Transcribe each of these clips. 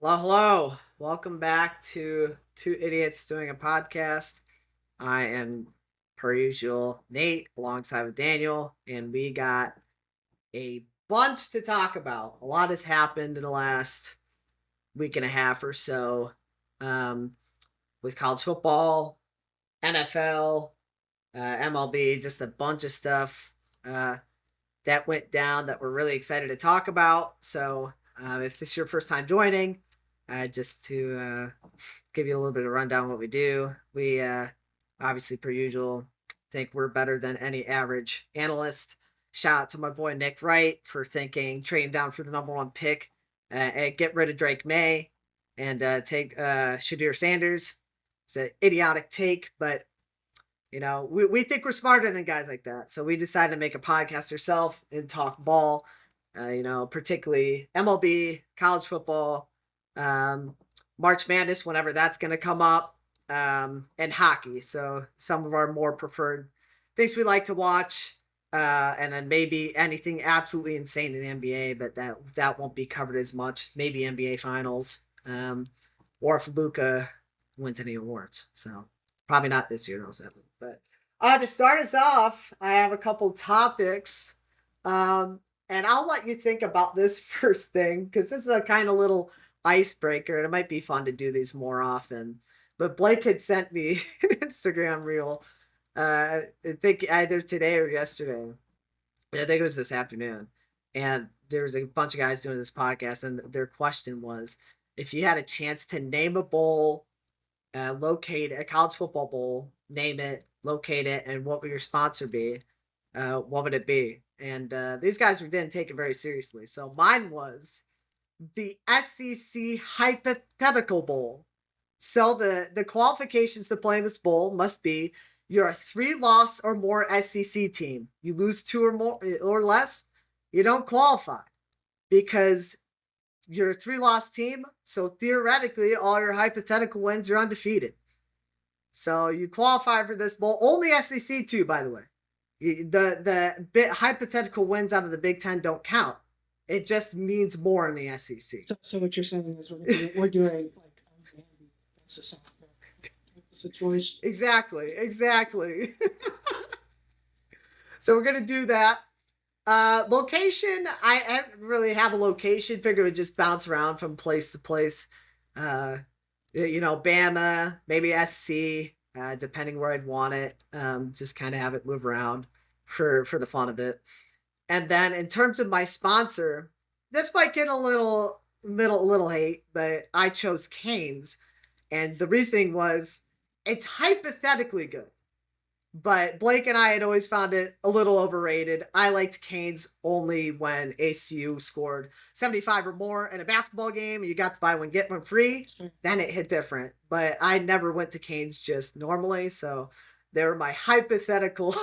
Well, hello. Welcome back to Two Idiots Doing a Podcast. I am, per usual, Nate alongside with Daniel, and we got a bunch to talk about. A lot has happened in the last week and a half or so um, with college football, NFL, MLB, just a bunch of stuff that went down that we're really excited to talk about. So, if this is your first time joining, just to give you a little bit of rundown on what we do, we obviously, per usual, think we're better than any average analyst. Shout out to my boy Nick Wright for thinking trading down for the number one pick and get rid of Drake May and take Shadir Sanders. It's an idiotic take, but we think we're smarter than guys like that. So we decided to make a podcast ourselves and talk ball, particularly MLB, college football, um, March Madness, whenever that's going to come up, and hockey. So some of our more preferred things we like to watch. And then maybe anything absolutely insane in the NBA, but that won't be covered as much. Maybe NBA Finals, or if Luca wins any awards. So probably not this year, though, sadly. But to start us off, I have a couple topics. And I'll let you think about this first thing because this is a kind of little icebreaker and it might be fun to do these more often. But Blake had sent me an Instagram reel, I think either today or yesterday. I think it was this afternoon. And there was a bunch of guys doing this podcast, and their question was if you had a chance to name a bowl, locate a college football bowl, name it, locate it, and what would your sponsor be? What would it be? And these guys didn't take it very seriously. So mine was the SEC Hypothetical Bowl. So the qualifications to play in this bowl must be you're a 3-loss or more SEC team. You lose 2 or more or less, you don't qualify because you're a 3-loss team. So theoretically, all your hypothetical wins, you're undefeated. So you qualify for this bowl. Only SEC too, by the way. The hypothetical wins out of the Big Ten don't count. It just means more in the SEC. So what you're saying is we're doing like that's a situation. Exactly. So we're gonna do that. Location, I don't really have a location. Figure it would just bounce around from place to place. Bama, maybe SC, depending where I'd want it. Just kind of have it move around for the fun of it. And then in terms of my sponsor, this might get a little hate, but I chose Canes, and the reasoning was it's hypothetically good. But Blake and I had always found it a little overrated. I liked Canes only when ACU scored 75 or more in a basketball game. You got to buy one, get one free. Then it hit different. But I never went to Canes just normally. So they were my hypothetical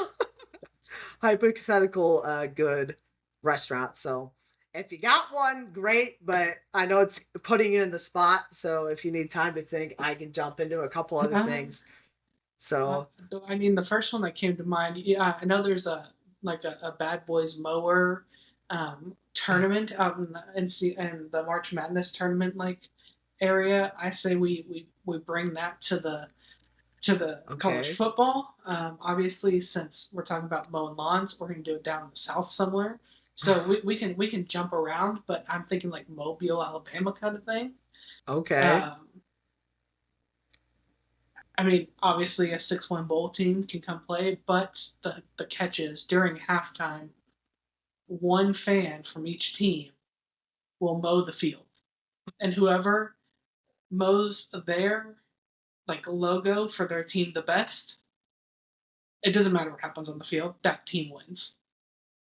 good restaurant. So if you got one, great. But I know it's putting you in the spot. So if you need time to think, I can jump into a couple other things. So I mean, the first one that came to mind. Yeah, I know there's a Bad Boys Mower tournament out in the March Madness tournament area. I say we bring that to the college football. Obviously, since we're talking about mowing lawns, we're going to do it down in the south somewhere. So we can jump around, but I'm thinking like Mobile, Alabama kind of thing. Okay. I mean, obviously a 6-1 bowl team can come play, but the catch is during halftime, one fan from each team will mow the field, and whoever mows their logo for their team the best, it doesn't matter what happens on the field, that team wins.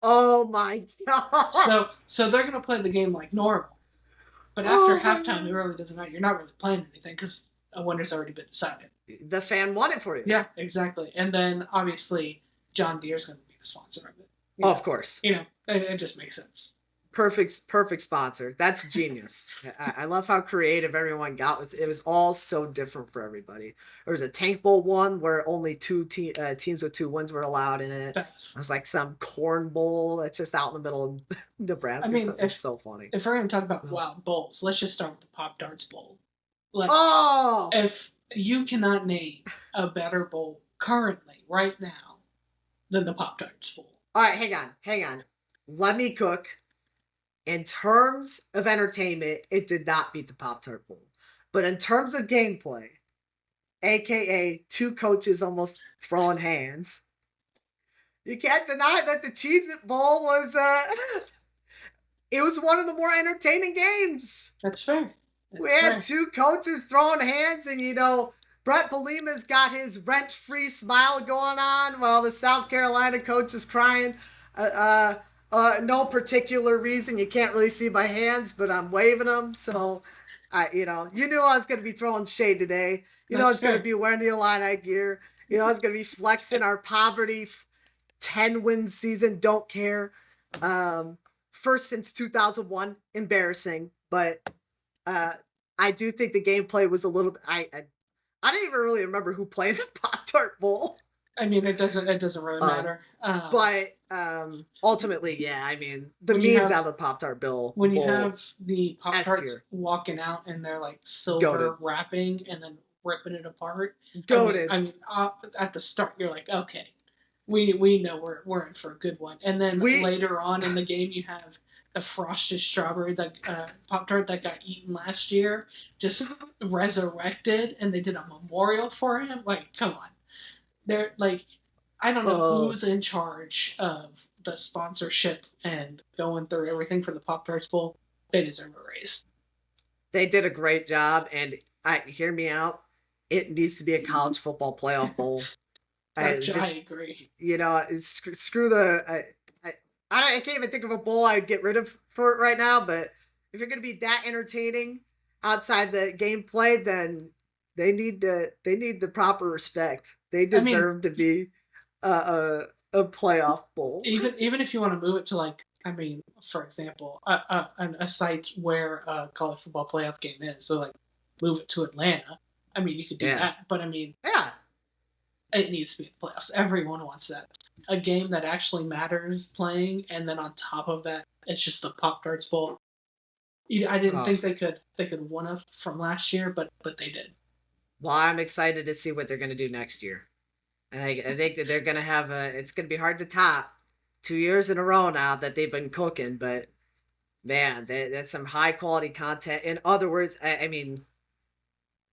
Oh my god! So they're gonna play the game like normal, but after halftime, it really doesn't matter. You're not really playing anything because a winner's already been decided. The fan won it for you. Yeah, exactly. And then obviously John Deere's going to be the sponsor of it. Of course. It just makes sense. perfect sponsor. That's genius. I love how creative everyone got with it. It was all so different for everybody. There was a Tank Bowl one where only teams with 2 wins were allowed in it. That's. There was like some corn bowl that's just out in the middle of I Nebraska or mean, something. It's so funny. if we're gonna talk about wild bowls, let's just start with the Pop Darts Bowl. Like, Oh, if you cannot name a better bowl currently, right now, than the Pop Tarts Bowl. all right, hang on. Let me cook. In terms of entertainment, it did not beat the Pop Tart Bowl. But in terms of gameplay, aka 2 coaches almost throwing hands, you can't deny that the Cheez It Bowl was it was one of the more entertaining games. That's fair. We had 2 coaches throwing hands, and Brett Belima's got his rent-free smile going on while the South Carolina coach is crying. No particular reason. You can't really see my hands, but I'm waving them. So, you knew I was going to be throwing shade today. I was going to be wearing the Illini gear. I was going to be flexing our poverty 10-win season. Don't care. First since 2001. Embarrassing, but I do think the gameplay was a little bit. I didn't even really remember who played the Pop Tart Bowl. I mean, it doesn't really matter. But ultimately, yeah. I mean, the memes out of the Pop Tart Bowl. When you have the Pop Tarts walking out and they're like silver wrapping and then ripping it apart. Goated. I mean, at the start, you're like, okay, we know we're in for a good one. And then later on in the game, you have the frosted strawberry Pop Tart that got eaten last year, just resurrected, and they did a memorial for him. Like, come on. They're like, I don't know who's in charge of the sponsorship and going through everything for the Pop Tarts Bowl. They deserve a raise. They did a great job, and hear me out. It needs to be a college football playoff bowl. I agree. Screw the. I can't even think of a bowl I'd get rid of for it right now. But if you're going to be that entertaining outside the gameplay, then they need the proper respect. They deserve to be a playoff bowl. Even if you want to move it to for example, a site where a college football playoff game is. So move it to Atlanta. I mean, you could do that, but I mean, it needs to be in the playoffs. Everyone wants that. A game that actually matters playing, and then on top of that, it's just the Pop Tarts Bowl. I didn't think they could win up from last year, but they did. Well, I'm excited to see what they're going to do next year. I think that they're going to have it's going to be hard to top 2 years in a row now that they've been cooking, but man, that's some high quality content. In other words, I mean,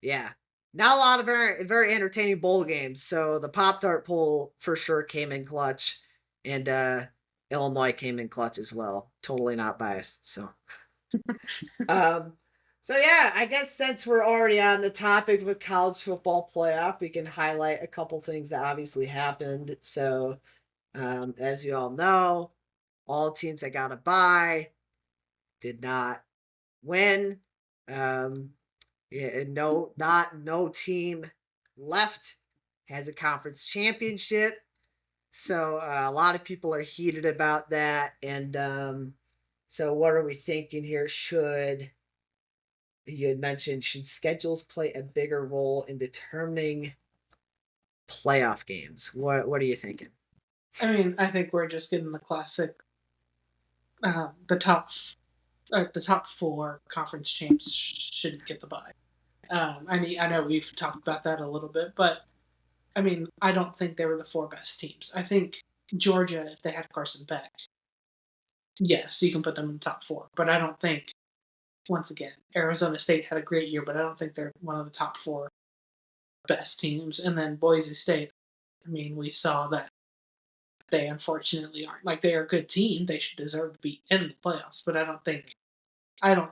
yeah, not a lot of very, very entertaining bowl games. So the Pop Tart Bowl for sure came in clutch, and Illinois came in clutch as well. Totally not biased. So, so yeah, I guess since we're already on the topic of a college football playoff, we can highlight a couple things that obviously happened. So, as you all know, all teams that got a bye did not win. No team left has a conference championship. So a lot of people are heated about that. And so what are we thinking here? You had mentioned, should schedules play a bigger role in determining playoff games? What are you thinking? I mean, I think we're just getting the classic, the top 4 conference champs shouldn't get the bye. I know we've talked about that a little bit, but I mean, I don't think they were the 4 best teams. I think Georgia, if they had Carson Beck, yes, you can put them in the top 4. But I don't think, once again, Arizona State had a great year, but I don't think they're one of the top 4 best teams. And then Boise State, I mean, we saw that they unfortunately aren't. Like, they are a good team. They should deserve to be in the playoffs, but I don't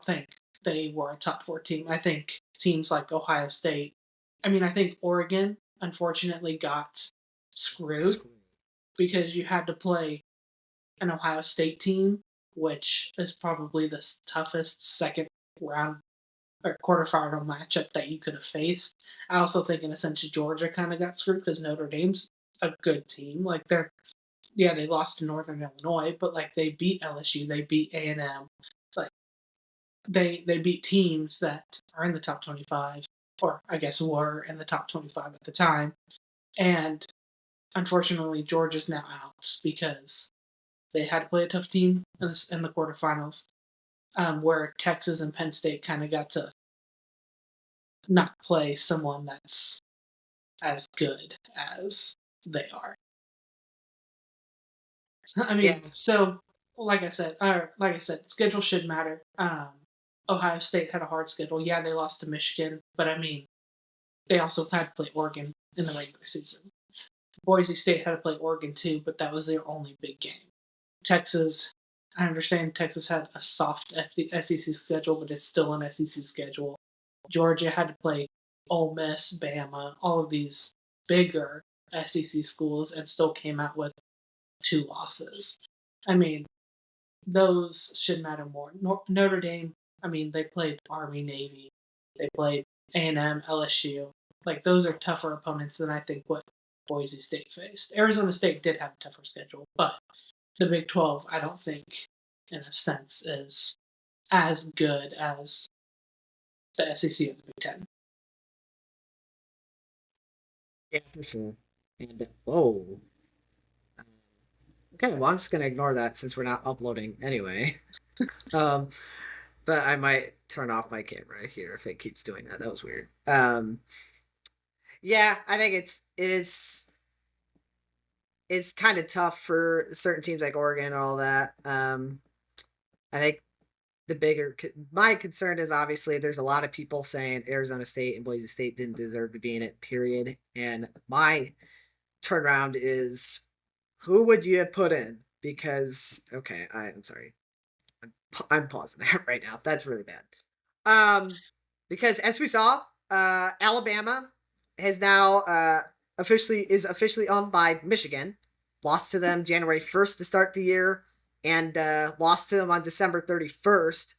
think they were a top 4 team. I think teams like Ohio State, I mean, I think Oregon unfortunately got screwed because you had to play an Ohio State team, which is probably the toughest second round or quarterfinal matchup that you could have faced. I also think in a sense Georgia kind of got screwed because Notre Dame's a good team. Like, they're Yeah, they lost to Northern Illinois, but like they beat LSU, they beat A&M. Like they beat teams that are in the top 25, or I guess were in the top 25 at the time. And unfortunately, Georgia's now out because they had to play a tough team in the quarterfinals, where Texas and Penn State kind of got to not play someone that's as good as they are. I Yeah, mean, so like I said, schedule should matter. Ohio State had a hard schedule. Yeah, they lost to Michigan, but I mean, they also had to play Oregon in the regular season. Boise State had to play Oregon too, but that was their only big game. Texas, I understand Texas had a soft SEC schedule, but it's still an SEC schedule. Georgia had to play Ole Miss, Bama, all of these bigger SEC schools, and still came out with 2 losses. I mean, those should matter more. Notre Dame, I mean, they played Army, Navy, they played A&M, LSU. Like those are tougher opponents than I think what Boise State faced. Arizona State did have a tougher schedule, but the Big 12, I don't think, in a sense, is as good as the SEC and the Big 10. yeah, for sure. And whoa. Okay, well, I'm just gonna ignore that since we're not uploading anyway. Um, but I might turn off my camera here if it keeps doing that. That was weird. Yeah, I think it's kind of tough for certain teams like Oregon and all that. I think my concern is obviously there's a lot of people saying Arizona State and Boise State didn't deserve to be in it, period. And my turnaround is who would you have put in? Because okay, I'm sorry, I'm pausing that right now. That's really bad. Because as we saw, Alabama has now officially owned by Michigan. Lost to them January 1st to start the year, and lost to them on December 31st.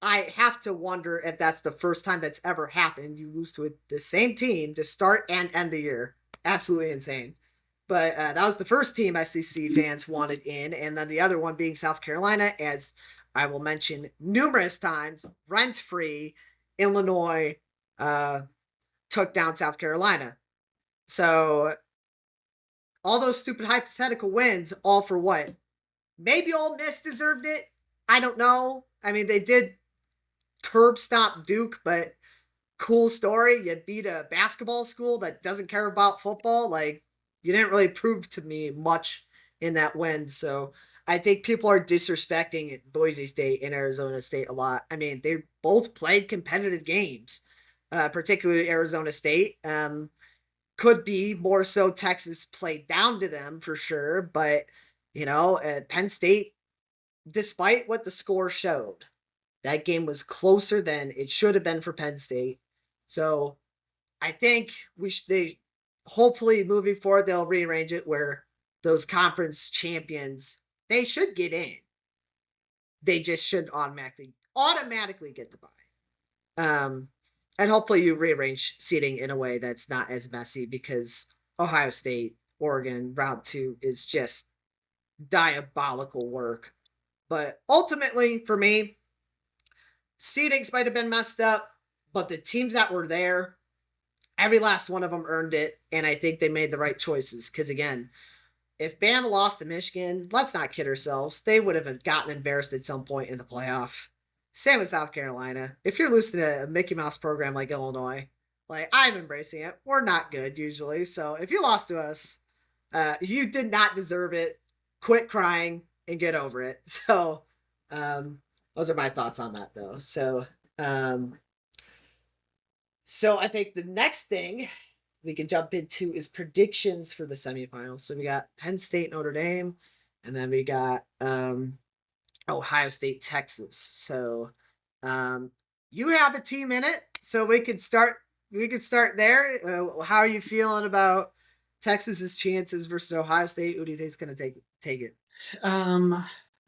I have to wonder if that's the first time that's ever happened. You lose to the same team to start and end the year. Absolutely insane. But that was the first team SEC fans wanted in, and then the other one being South Carolina, as I will mention numerous times, rent free. Illinois took down South Carolina. So all those stupid hypothetical wins, all for what? Maybe Ole Miss deserved it. I don't know. I mean, they did curb stomp Duke, but cool story. You beat a basketball school that doesn't care about football. Like, you didn't really prove to me much in that win. So I think people are disrespecting Boise State and Arizona State a lot. I mean, they both played competitive games, particularly Arizona State. Could be more so Texas played down to them for sure. But, Penn State, despite what the score showed, that game was closer than it should have been for Penn State. So I think they hopefully moving forward they'll rearrange it where those conference champions they should get in. They just should automatically get the bye. And hopefully you rearrange seating in a way that's not as messy because Ohio State, Oregon, round 2 is just diabolical work. But ultimately, for me, seedings might have been messed up, but the teams that were there, every last one of them earned it, and I think they made the right choices. Because again, if Bama lost to Michigan, let's not kid ourselves, they would have gotten embarrassed at some point in the playoff. Same with South Carolina. If you're losing to a Mickey Mouse program like Illinois, like I'm embracing it. We're not good usually, so if you lost to us, you did not deserve it. Quit crying and get over it. So, those are my thoughts on that, though. Um, so I think the next thing we can jump into is predictions for the semifinals. So we got Penn State, Notre Dame, and then we got Ohio State, Texas. So you have a team in it, so we could start. We could start there. How are you feeling about Texas's chances versus Ohio State? Who do you think is going to take it? I'm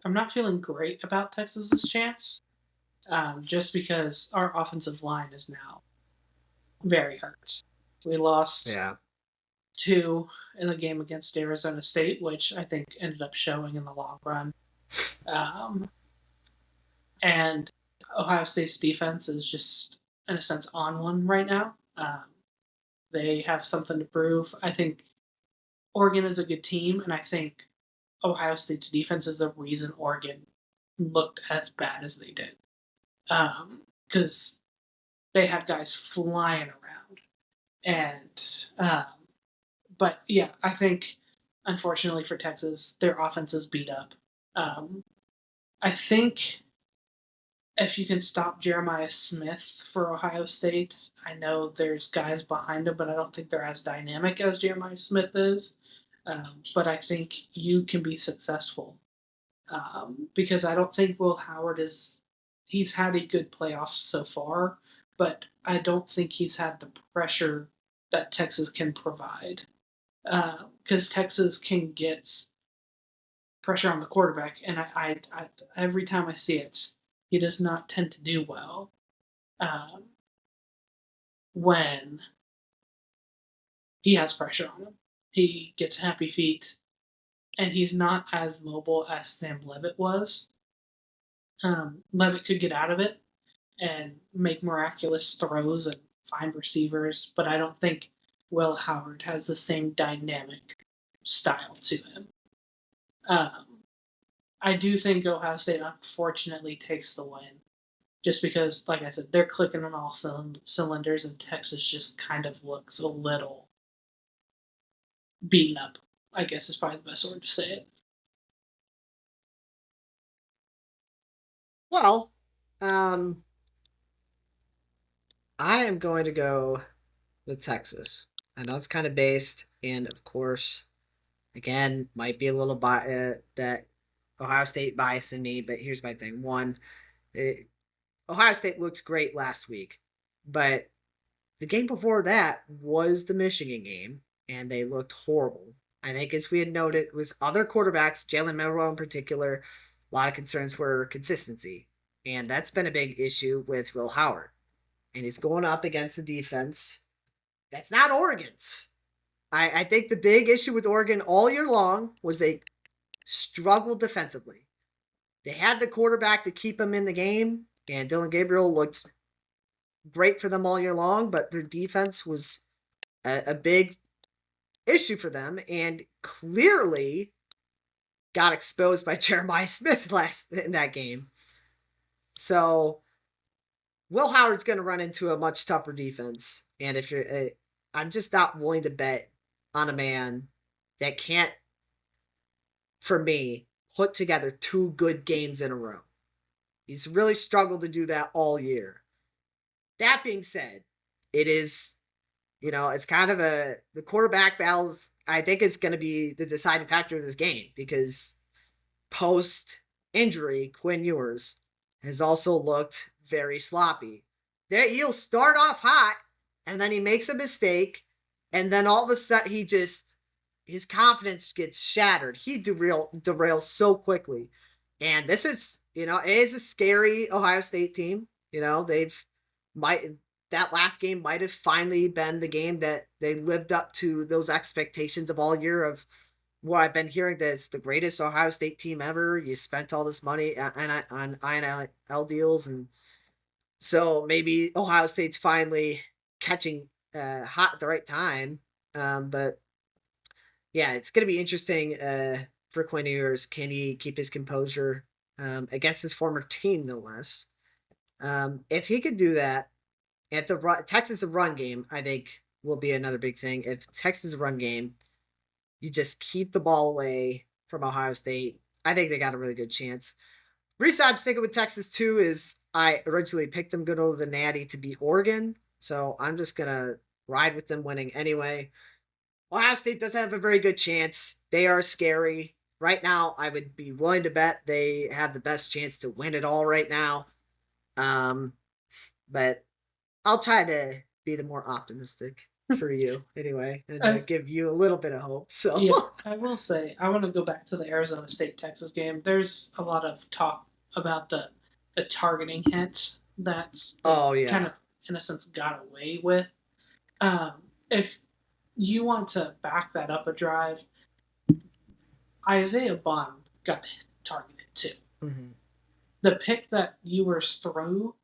not feeling great about Texas's chance, just because our offensive line is now very hurt. We lost Yeah, 2 in the game against Arizona State, which I think ended up showing in the long run. Um, and Ohio State's defense is just, in a sense, on one right now. They have something to prove. I think Oregon is a good team, and I think Ohio State's defense is the reason Oregon looked as bad as they did. Because they had guys flying around. And, but yeah, I think, unfortunately for Texas, their offense is beat up. I think if you can stop Jeremiah Smith for Ohio State, I know there's guys behind him, but I don't think they're as dynamic as Jeremiah Smith is. But I think you can be successful because I don't think Will Howard is. He's had a good playoffs so far, but I don't think he's had the pressure that Texas can provide. Because Texas can get pressure on the quarterback, and I every time I see it, he does not tend to do well um, when he has pressure on him. He gets happy feet, and he's not as mobile as Sam Levitt was. Levitt could get out of it and make miraculous throws and find receivers, but I don't think Will Howard has the same dynamic style to him. Um, I do think Ohio State unfortunately takes the win, just because, like I said, they're clicking on all cylinders, and Texas just kind of looks a little beaten up. I guess is probably the best word to say it. Well, um, I am going to go with Texas. I know it's kind of based, and of course, again, might be a little that Ohio State bias in me, but here's my thing. One, it, Ohio State looked great last week, but the game before that was the Michigan game, and they looked horrible. I think, as we had noted, it was other quarterbacks, Jalen Milroe in particular. A lot of concerns were consistency, and that's been a big issue with Will Howard. And he's going up against the defense that's not Oregon's. I think the big issue with Oregon all year long was they struggled defensively. They had the quarterback to keep him in the game, and Dylan Gabriel looked great for them all year long, but their defense was a big issue for them, and clearly got exposed by Jeremiah Smith last in that game. So Will Howard's going to run into a much tougher defense, and if you're, I'm just not willing to bet on a man that can't, for me, put together two good games in a row. He's really struggled to do that all year. That being said, it is, it's kind of the quarterback battles, I think, is going to be the deciding factor of this game because post injury, Quinn Ewers has also looked very sloppy. He'll start off hot and then he makes a mistake, and then all of a sudden his confidence gets shattered. He derails so quickly. And this is, it is a scary Ohio State team. That last game might have finally been the game that they lived up to those expectations of all year of what I've been hearing, that it's the greatest Ohio State team ever. You spent all this money on INL deals, and so maybe Ohio State's finally catching hot at the right time. But yeah, it's going to be interesting for Quinn Ewers. Can he keep his composure against his former team, no less? If he could do that, if Texas' run game, I think, will be another big thing. If Texas' run game, you just keep the ball away from Ohio State, I think they got a really good chance. Reason I'm sticking with Texas too is I originally picked them good over the Natty to beat Oregon, so I'm just gonna ride with them winning anyway. Ohio State does have a very good chance. They are scary right now. I would be willing to bet they have the best chance to win it all right now. But I'll try to be the more optimistic for you anyway, and give you a little bit of hope. So yeah, I will say I want to go back to the Arizona State Texas game. There's a lot of talk about the targeting hit that oh yeah, kind of, in a sense, got away with. If you want to back that up a drive. Isaiah Bond got targeted too. Mm-hmm. The pick that Ewers threw,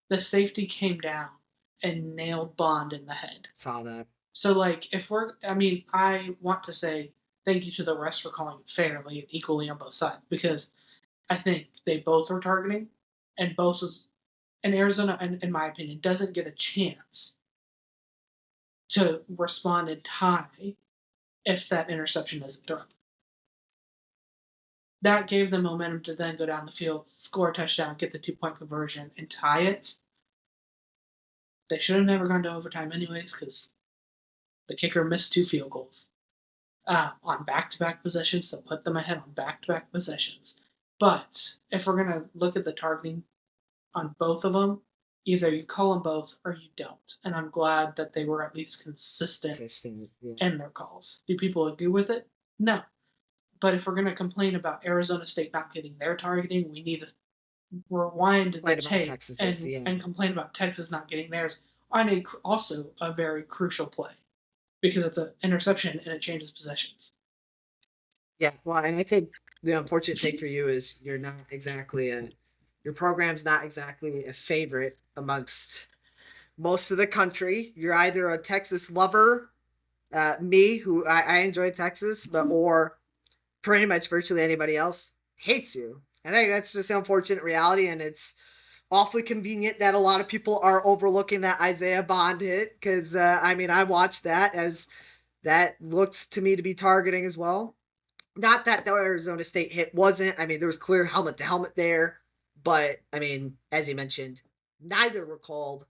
the safety came down and nailed Bond in the head. Saw that. So, like, I want to say thank you to the refs for calling it fairly and equally on both sides because I think they both were targeting, and both was, and Arizona, in my opinion, doesn't get a chance to respond in time if that interception isn't thrown. That gave them momentum to then go down the field, score a touchdown, get the 2-point conversion, and tie it. They should have never gone to overtime anyways because the kicker missed 2 field goals on back-to-back possessions to put them ahead on back-to-back possessions. But if we're going to look at the targeting on both of them, either you call them both or you don't. And I'm glad that they were at least consistent Yeah. in their calls. Do people agree with it? No. But if we're going to complain about Arizona State not getting their targeting, we need to rewind the tape and complain about Texas not getting theirs on also a very crucial play because it's an interception and it changes possessions. Yeah, well, and I think the unfortunate thing for you is your program's not exactly a favorite amongst most of the country. You're either a Texas lover, me, who I enjoy Texas, or pretty much virtually anybody else hates you. I think that's just an unfortunate reality, and it's awfully convenient that a lot of people are overlooking that Isaiah Bond hit because, I watched that as that looked to me to be targeting as well. Not that the Arizona State hit wasn't. There was clear helmet to helmet there, but as you mentioned, neither were called.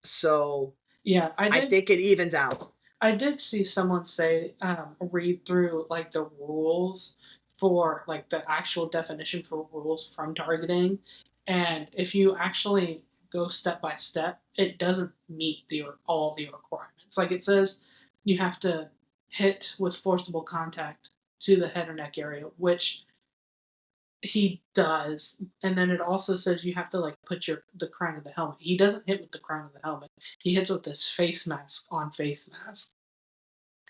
So yeah, I think it evens out. I did see someone say read through like the rules for like the actual definition for rules from targeting, and if you actually go step by step, it doesn't meet all the requirements. Like it says, you have to hit with forcible contact to the head or neck area, which he does, and then it also says you have to like put the crown of the helmet. He doesn't hit with the crown of the helmet. He hits with this face mask on face mask.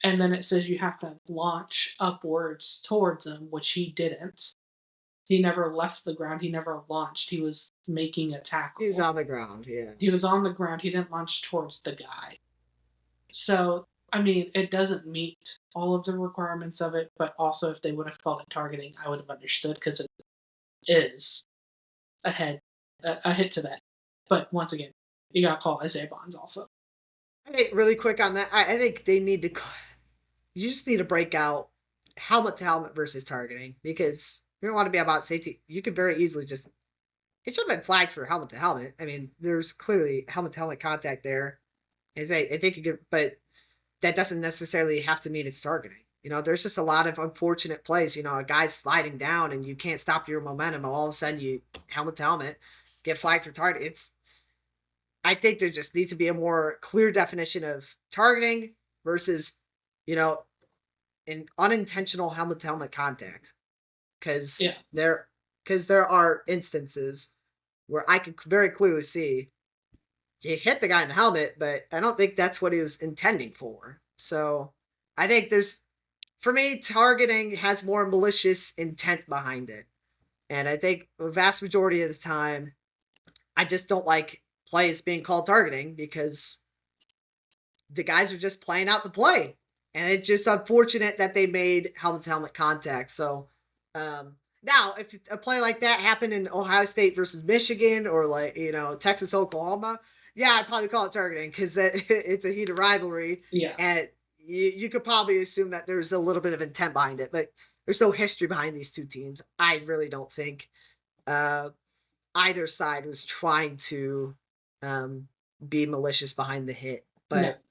And then it says you have to launch upwards towards him, which he didn't. He never left the ground. He never launched. He was making a tackle. He was on the ground, yeah. He was on the ground. He didn't launch towards the guy. So, it doesn't meet all of the requirements of it, but also if they would have called it targeting, I would have understood because it is a hit to that. But once again, you got to call Isaiah Bonds also. Hey, really quick on that, I think they need to. You just need to break out helmet to helmet versus targeting because you don't want to be about safety. You could very easily just. It should have been flagged for helmet to helmet. There's clearly helmet to helmet contact there. I think you could, but that doesn't necessarily have to mean it's targeting. There's just a lot of unfortunate plays. A guy's sliding down and you can't stop your momentum, and all of a sudden you helmet to helmet get flagged for target. I think there just needs to be a more clear definition of targeting versus, an unintentional helmet to helmet contact. Because there are instances where I can very clearly see he hit the guy in the helmet, but I don't think that's what he was intending for. So I think for me, targeting has more malicious intent behind it. And I think the vast majority of the time, I just don't like plays being called targeting because the guys are just playing out the play. And it's just unfortunate that they made helmet to helmet contact. So now, if a play like that happened in Ohio State versus Michigan or Texas, Oklahoma, yeah, I'd probably call it targeting because it's a heated rivalry. Yeah. And you could probably assume that there's a little bit of intent behind it, but there's no history behind these two teams. I really don't think either side was trying to be malicious behind the hit. But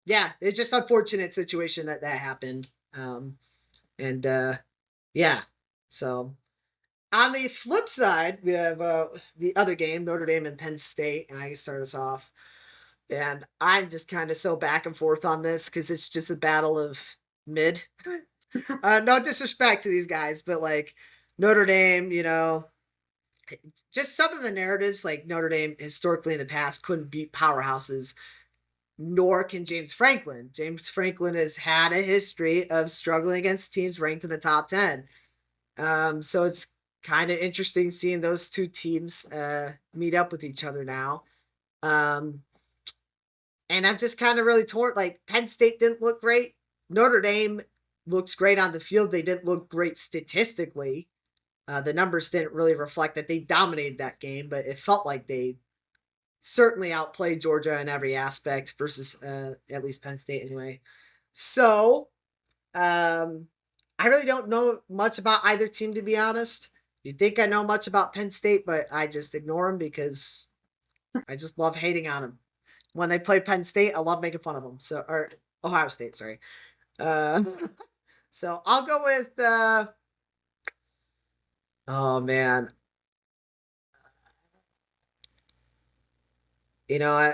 yeah, it's just unfortunate situation that happened. Yeah. So on the flip side, we have the other game, Notre Dame and Penn State, and I can start us off. And I'm just kind of so back and forth on this because it's just a battle of mid. No disrespect to these guys, but Notre Dame, just some of the narratives, like Notre Dame historically in the past couldn't beat powerhouses. nor can James Franklin. James Franklin has had a history of struggling against teams ranked in the top 10. So it's kind of interesting seeing those two teams meet up with each other now. And I'm just kind of really torn. Like, Penn State didn't look great. Notre Dame looks great on the field. They didn't look great statistically. The numbers didn't really reflect that they dominated that game, but it felt like they certainly outplayed Georgia in every aspect versus at least Penn State anyway. So I really don't know much about either team, to be honest. You'd think I know much about Penn State, but I just ignore them because I just love hating on them. When they play Penn State, I love making fun of them. So, or Ohio State, sorry. Uh, so I'll go with. Oh man, you know,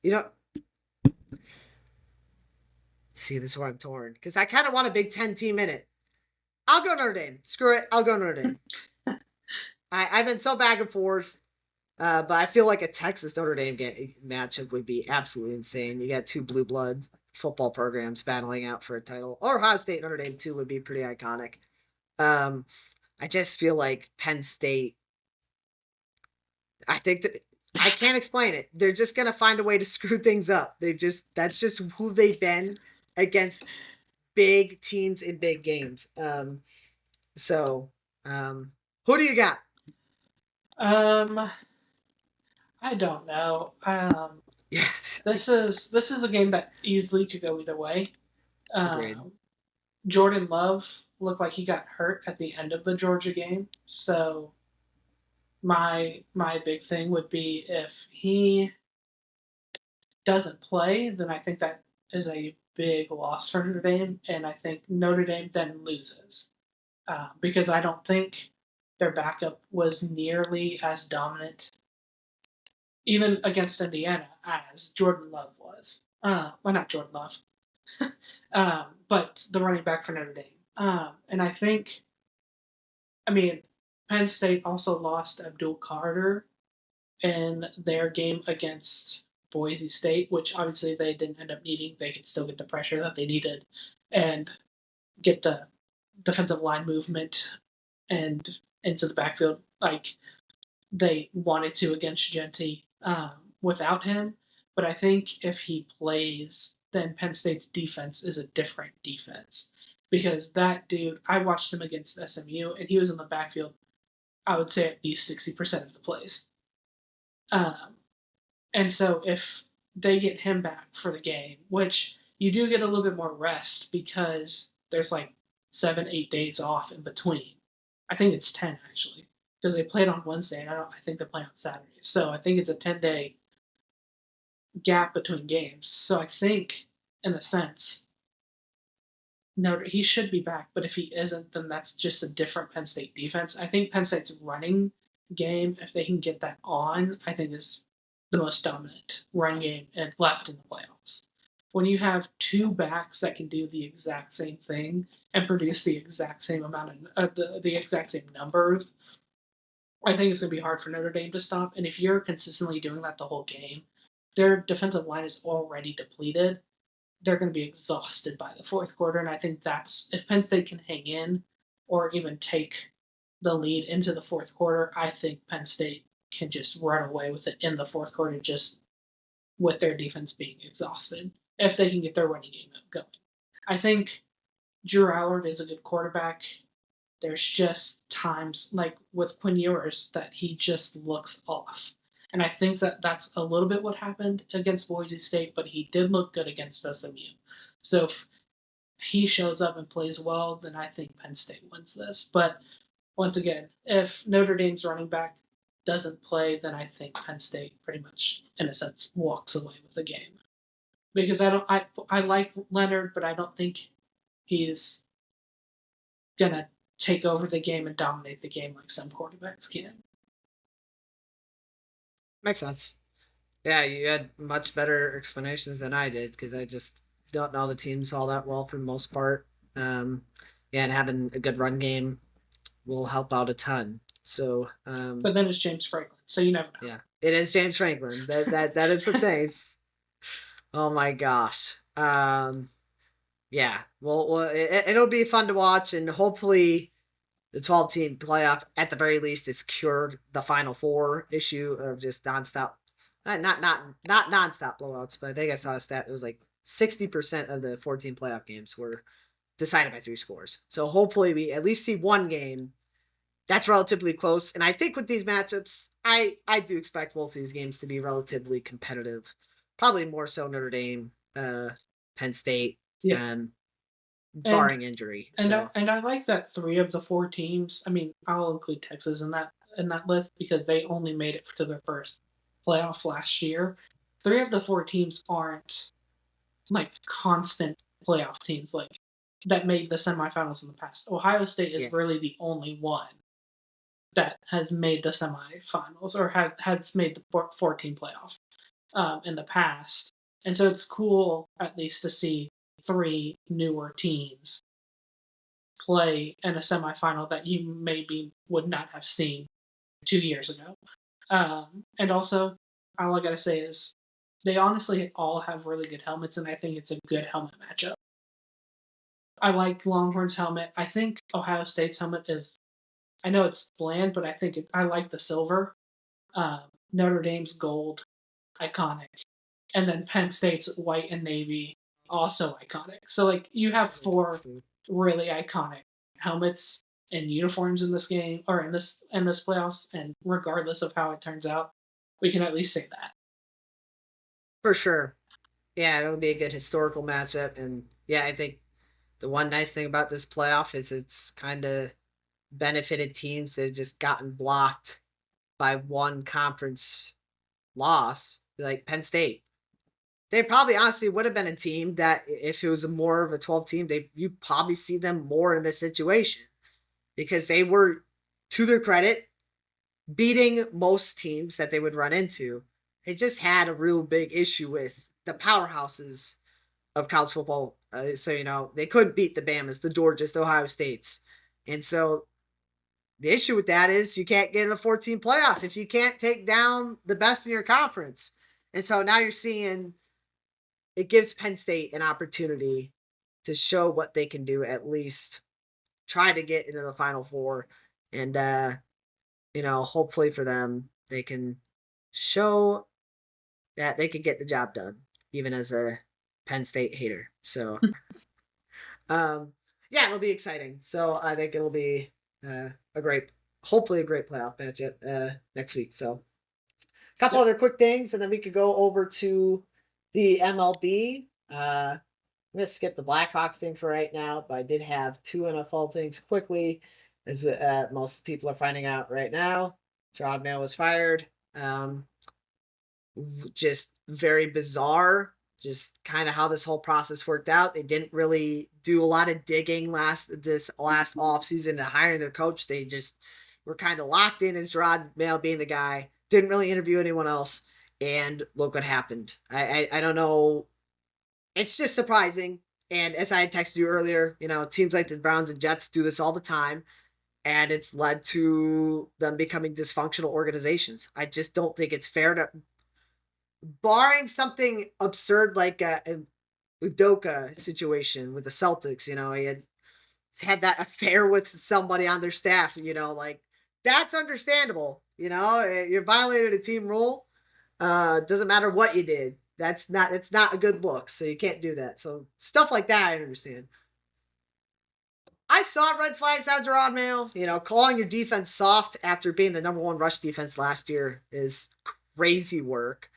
you know. See, this is where I'm torn because I kind of want a Big Ten team in it. I'll go Notre Dame. Screw it. I'll go Notre Dame. I've been so back and forth, but I feel like a Texas Notre Dame matchup would be absolutely insane. You got two blue bloods football programs battling out for a title, or Ohio State Notre Dame too would be pretty iconic. I just feel like Penn State. I think that I can't explain it. They're just gonna find a way to screw things up. That's just who they've been against big teams in big games. So who do you got? Um, I don't know. Yes, This is a game that easily could go either way. agreed. Um, Jordan Love looked like he got hurt at the end of the Georgia game, so my big thing would be if he doesn't play, then I think that is a big loss for Notre Dame, and I think Notre Dame then loses because I don't think their backup was nearly as dominant, even against Indiana, as Jordan Love was. Well, not Jordan Love, but the running back for Notre Dame. And I think, I mean, Penn State also lost Abdul Carter in their game against Boise State, which obviously they didn't end up needing. They could still get the pressure that they needed and get the defensive line movement and into the backfield like they wanted to against Genti without him. But I think if he plays, then Penn State's defense is a different defense because that dude, I watched him against SMU and he was in the backfield, I would say at least 60% of the plays. Um, and so if they get him back for the game, which you do get a little bit more rest because there's like 7, 8 days off in between. I think it's 10 actually because they played on Wednesday and I think they play on Saturday. So I think it's a 10-day gap between games. So I think in a sense, no, he should be back. But if he isn't, then that's just a different Penn State defense. I think Penn State's running game, if they can get that on, I think is the most dominant run game and left in the playoffs. When you have two backs that can do the exact same thing and produce the exact same amount of the exact same numbers, I think it's going to be hard for Notre Dame to stop. And if you're consistently doing that the whole game, their defensive line is already depleted. They're going to be exhausted by the fourth quarter. And I think that's if Penn State can hang in or even take the lead into the fourth quarter, I think Penn State can just run away with it in the fourth quarter, just with their defense being exhausted, if they can get their running game going. I think Drew Allard is a good quarterback. There's just times, like with Quinn Ewers, that he just looks off. And I think that that's a little bit what happened against Boise State, but he did look good against SMU. So if he shows up and plays well, then I think Penn State wins this. But once again, if Notre Dame's running back doesn't play, then I think Penn State pretty much, in a sense, walks away with the game. Because I like Leonard, but I don't think he's gonna take over the game and dominate the game like some quarterbacks can. Makes sense. Yeah, you had much better explanations than I did because I just don't know the teams all that well for the most part. Yeah, and having a good run game will help out a ton. So, But then it's James Franklin, so you never know. yeah, it is James Franklin. That is the thing. Oh my gosh. Yeah. Well, it'll be fun to watch, and hopefully the 12-team playoff at the very least is cured the Final Four issue of just nonstop, not nonstop blowouts, but I think I saw a stat that was like 60% of the 14 playoff games were decided by 3 scores. So hopefully we at least see one game that's relatively close. And I think with these matchups, I do expect both of these games to be relatively competitive. Probably more so Notre Dame, Penn State, Yeah, um, and barring injury. and So I like that 3 of the 4 teams. I mean, I'll include Texas in that list because they only made it to their first playoff last year. 3 of the 4 teams aren't like constant playoff teams like that made the semifinals in the past. Ohio State yeah, is really the only one that has made the semifinals or has made the 14 playoff in the past. And so it's cool at least to see 3 newer teams play in a semifinal that you maybe would not have seen 2 years ago. And also, all I gotta say is they honestly all have really good helmets, and I think it's a good helmet matchup. I like Longhorn's helmet. I think Ohio State's helmet is. I know it's bland, but I like the silver. Notre Dame's gold, iconic, and then Penn State's white and navy, also iconic. So like you have four really iconic helmets and uniforms in this game or in this playoffs, and regardless of how it turns out, we can at least say that. for sure. Yeah, it'll be a good historical matchup. And yeah, I think the one nice thing about this playoff is it's kind of benefited teams that have just gotten blocked by one conference loss, like Penn State. They probably honestly would have been a team that if it was more of a 12 team, you probably see them more in this situation because they were, to their credit, beating most teams that they would run into. They just had a real big issue with the powerhouses of college football. So, they couldn't beat the Bamas, the Georgias, the Ohio States. And so the issue with that is you can't get in the 14 playoff if you can't take down the best in your conference. And so now you're seeing it gives Penn State an opportunity to show what they can do, at least try to get into the Final Four. And, hopefully for them, they can show that they could get the job done, even as a Penn State hater. So, um, yeah, it'll be exciting. So I think it'll be hopefully a great playoff matchup next week. So, a couple Yep. other quick things, and then we could go over to the MLB. I'm gonna skip the Blackhawks thing for right now, but I did have 2 NFL things quickly, as most people are finding out right now. Gerard Mayo was fired. Just very bizarre. Just kind of how this whole process worked out. They didn't really do a lot of digging this last off season to hiring their coach. They just were kind of locked in as Gerard Mayo being the guy. Didn't really interview anyone else, and look what happened. I don't know, it's just surprising. And as I had texted you earlier, teams like the Browns and Jets do this all the time, and it's led to them becoming dysfunctional organizations. I just don't think it's fair to, barring something absurd like a Udoka situation with the Celtics. He had that affair with somebody on their staff. Like that's understandable. You violated a team rule. Doesn't matter what you did. It's not a good look. So you can't do that. So stuff like that, I understand. I saw red flags out Gerard Mayo. Calling your defense soft after being the #1 rush defense last year is crazy work.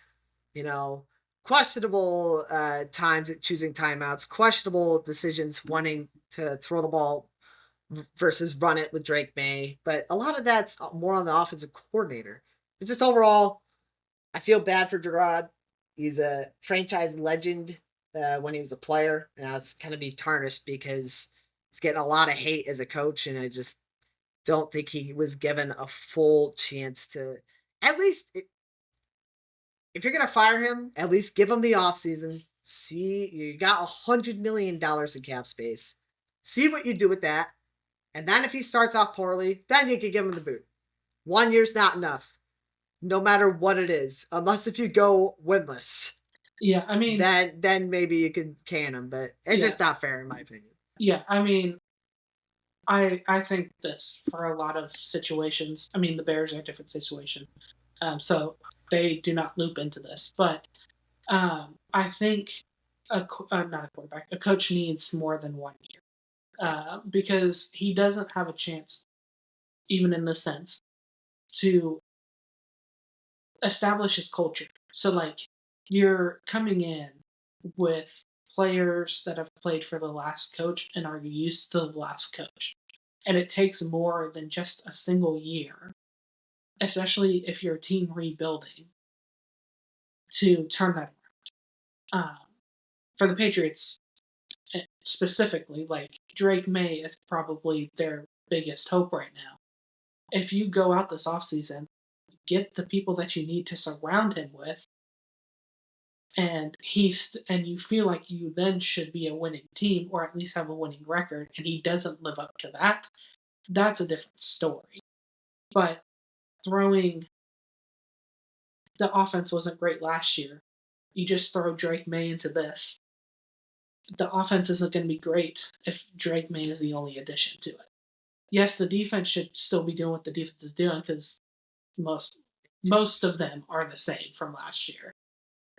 You know, questionable times at choosing timeouts, questionable decisions wanting to throw the ball versus run it with Drake May. But a lot of that's more on the offensive coordinator. It's just overall, I feel bad for Gerard. He's a franchise legend when he was a player, and I was kind of be tarnished because he's getting a lot of hate as a coach, and I just don't think he was given a full chance to, at least if you're gonna fire him, at least give him the offseason. See, you got $100 million in cap space. See what you do with that. And then if he starts off poorly, then you can give him the boot. 1 year's not enough, no matter what it is, unless if you go winless. Yeah, I mean, then maybe you could can him, but it's yeah, just not fair in my opinion. yeah. I mean, I think this for a lot of situations. I mean, the Bears are a different situation, so they do not loop into this. But I think not a quarterback, a coach needs more than 1 year because he doesn't have a chance, even in this sense, to establish his culture. So, like, you're coming in with players that have played for the last coach and are used to the last coach. And it takes more than just a single year, especially if you're a team rebuilding, to turn that around. For the Patriots specifically, like Drake May is probably their biggest hope right now. If you go out this offseason, get the people that you need to surround him with, and you feel like you then should be a winning team or at least have a winning record, and he doesn't live up to that, that's a different story. But throwing the offense wasn't great last year. You just throw Drake May into this. The offense isn't going to be great if Drake May is the only addition to it. Yes, the defense should still be doing what the defense is doing because most most of them are the same from last year.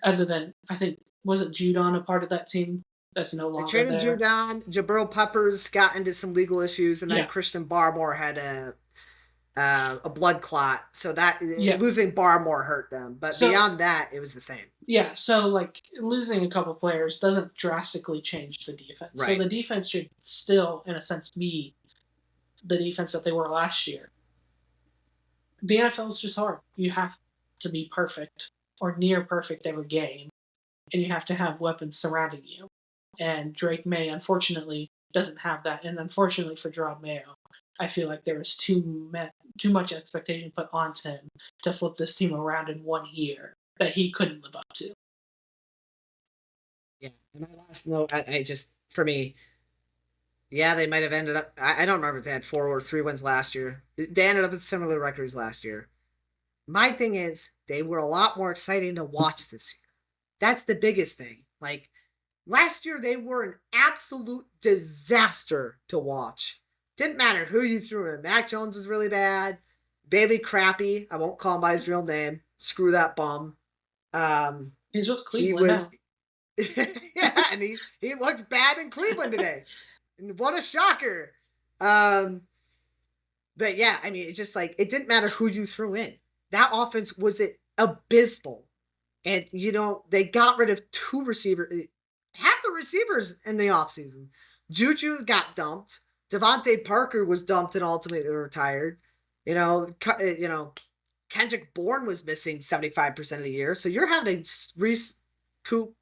Other than I think wasn't Judon a part of that team that's no They longer traded there? Judon. Jabril Peppers got into some legal issues, and then Yeah, Christian Barmore had a blood clot, so that yeah. losing Barmore hurt them. But So beyond that, it was the same. yeah, so like losing a couple players doesn't drastically change the defense. So Right. the defense should still, in a sense, be the defense that they were last year. The NFL is just hard. You have to be perfect or near perfect every game, and you have to have weapons surrounding you. And Drake May, unfortunately, doesn't have that. And unfortunately for Gerard Mayo, I feel like there was too much expectation put onto him to flip this team around in 1 year that he couldn't live up to. Yeah. And my last note, I just for me, yeah, they might have ended up. I don't remember if they had 4 or 3 wins last year. They ended up with similar records last year. My thing is, they were a lot more exciting to watch this year. That's the biggest thing. Like last year, they were an absolute disaster to watch. Didn't matter who you threw in. Mac Jones was really bad. Bailey crappy. I won't call him by his real name. Screw that bum. Um, He's with he Cleveland now. was, yeah, and he looks bad in Cleveland today. And what a shocker. Um, but yeah, I mean, it's just like it didn't matter who you threw in. That offense was abysmal. And they got rid of 2 receivers, half the receivers in the offseason. Juju got dumped. Devontae Parker was dumped and ultimately retired. You know, Kendrick Bourne was missing 75% of the year. So you're having to recoup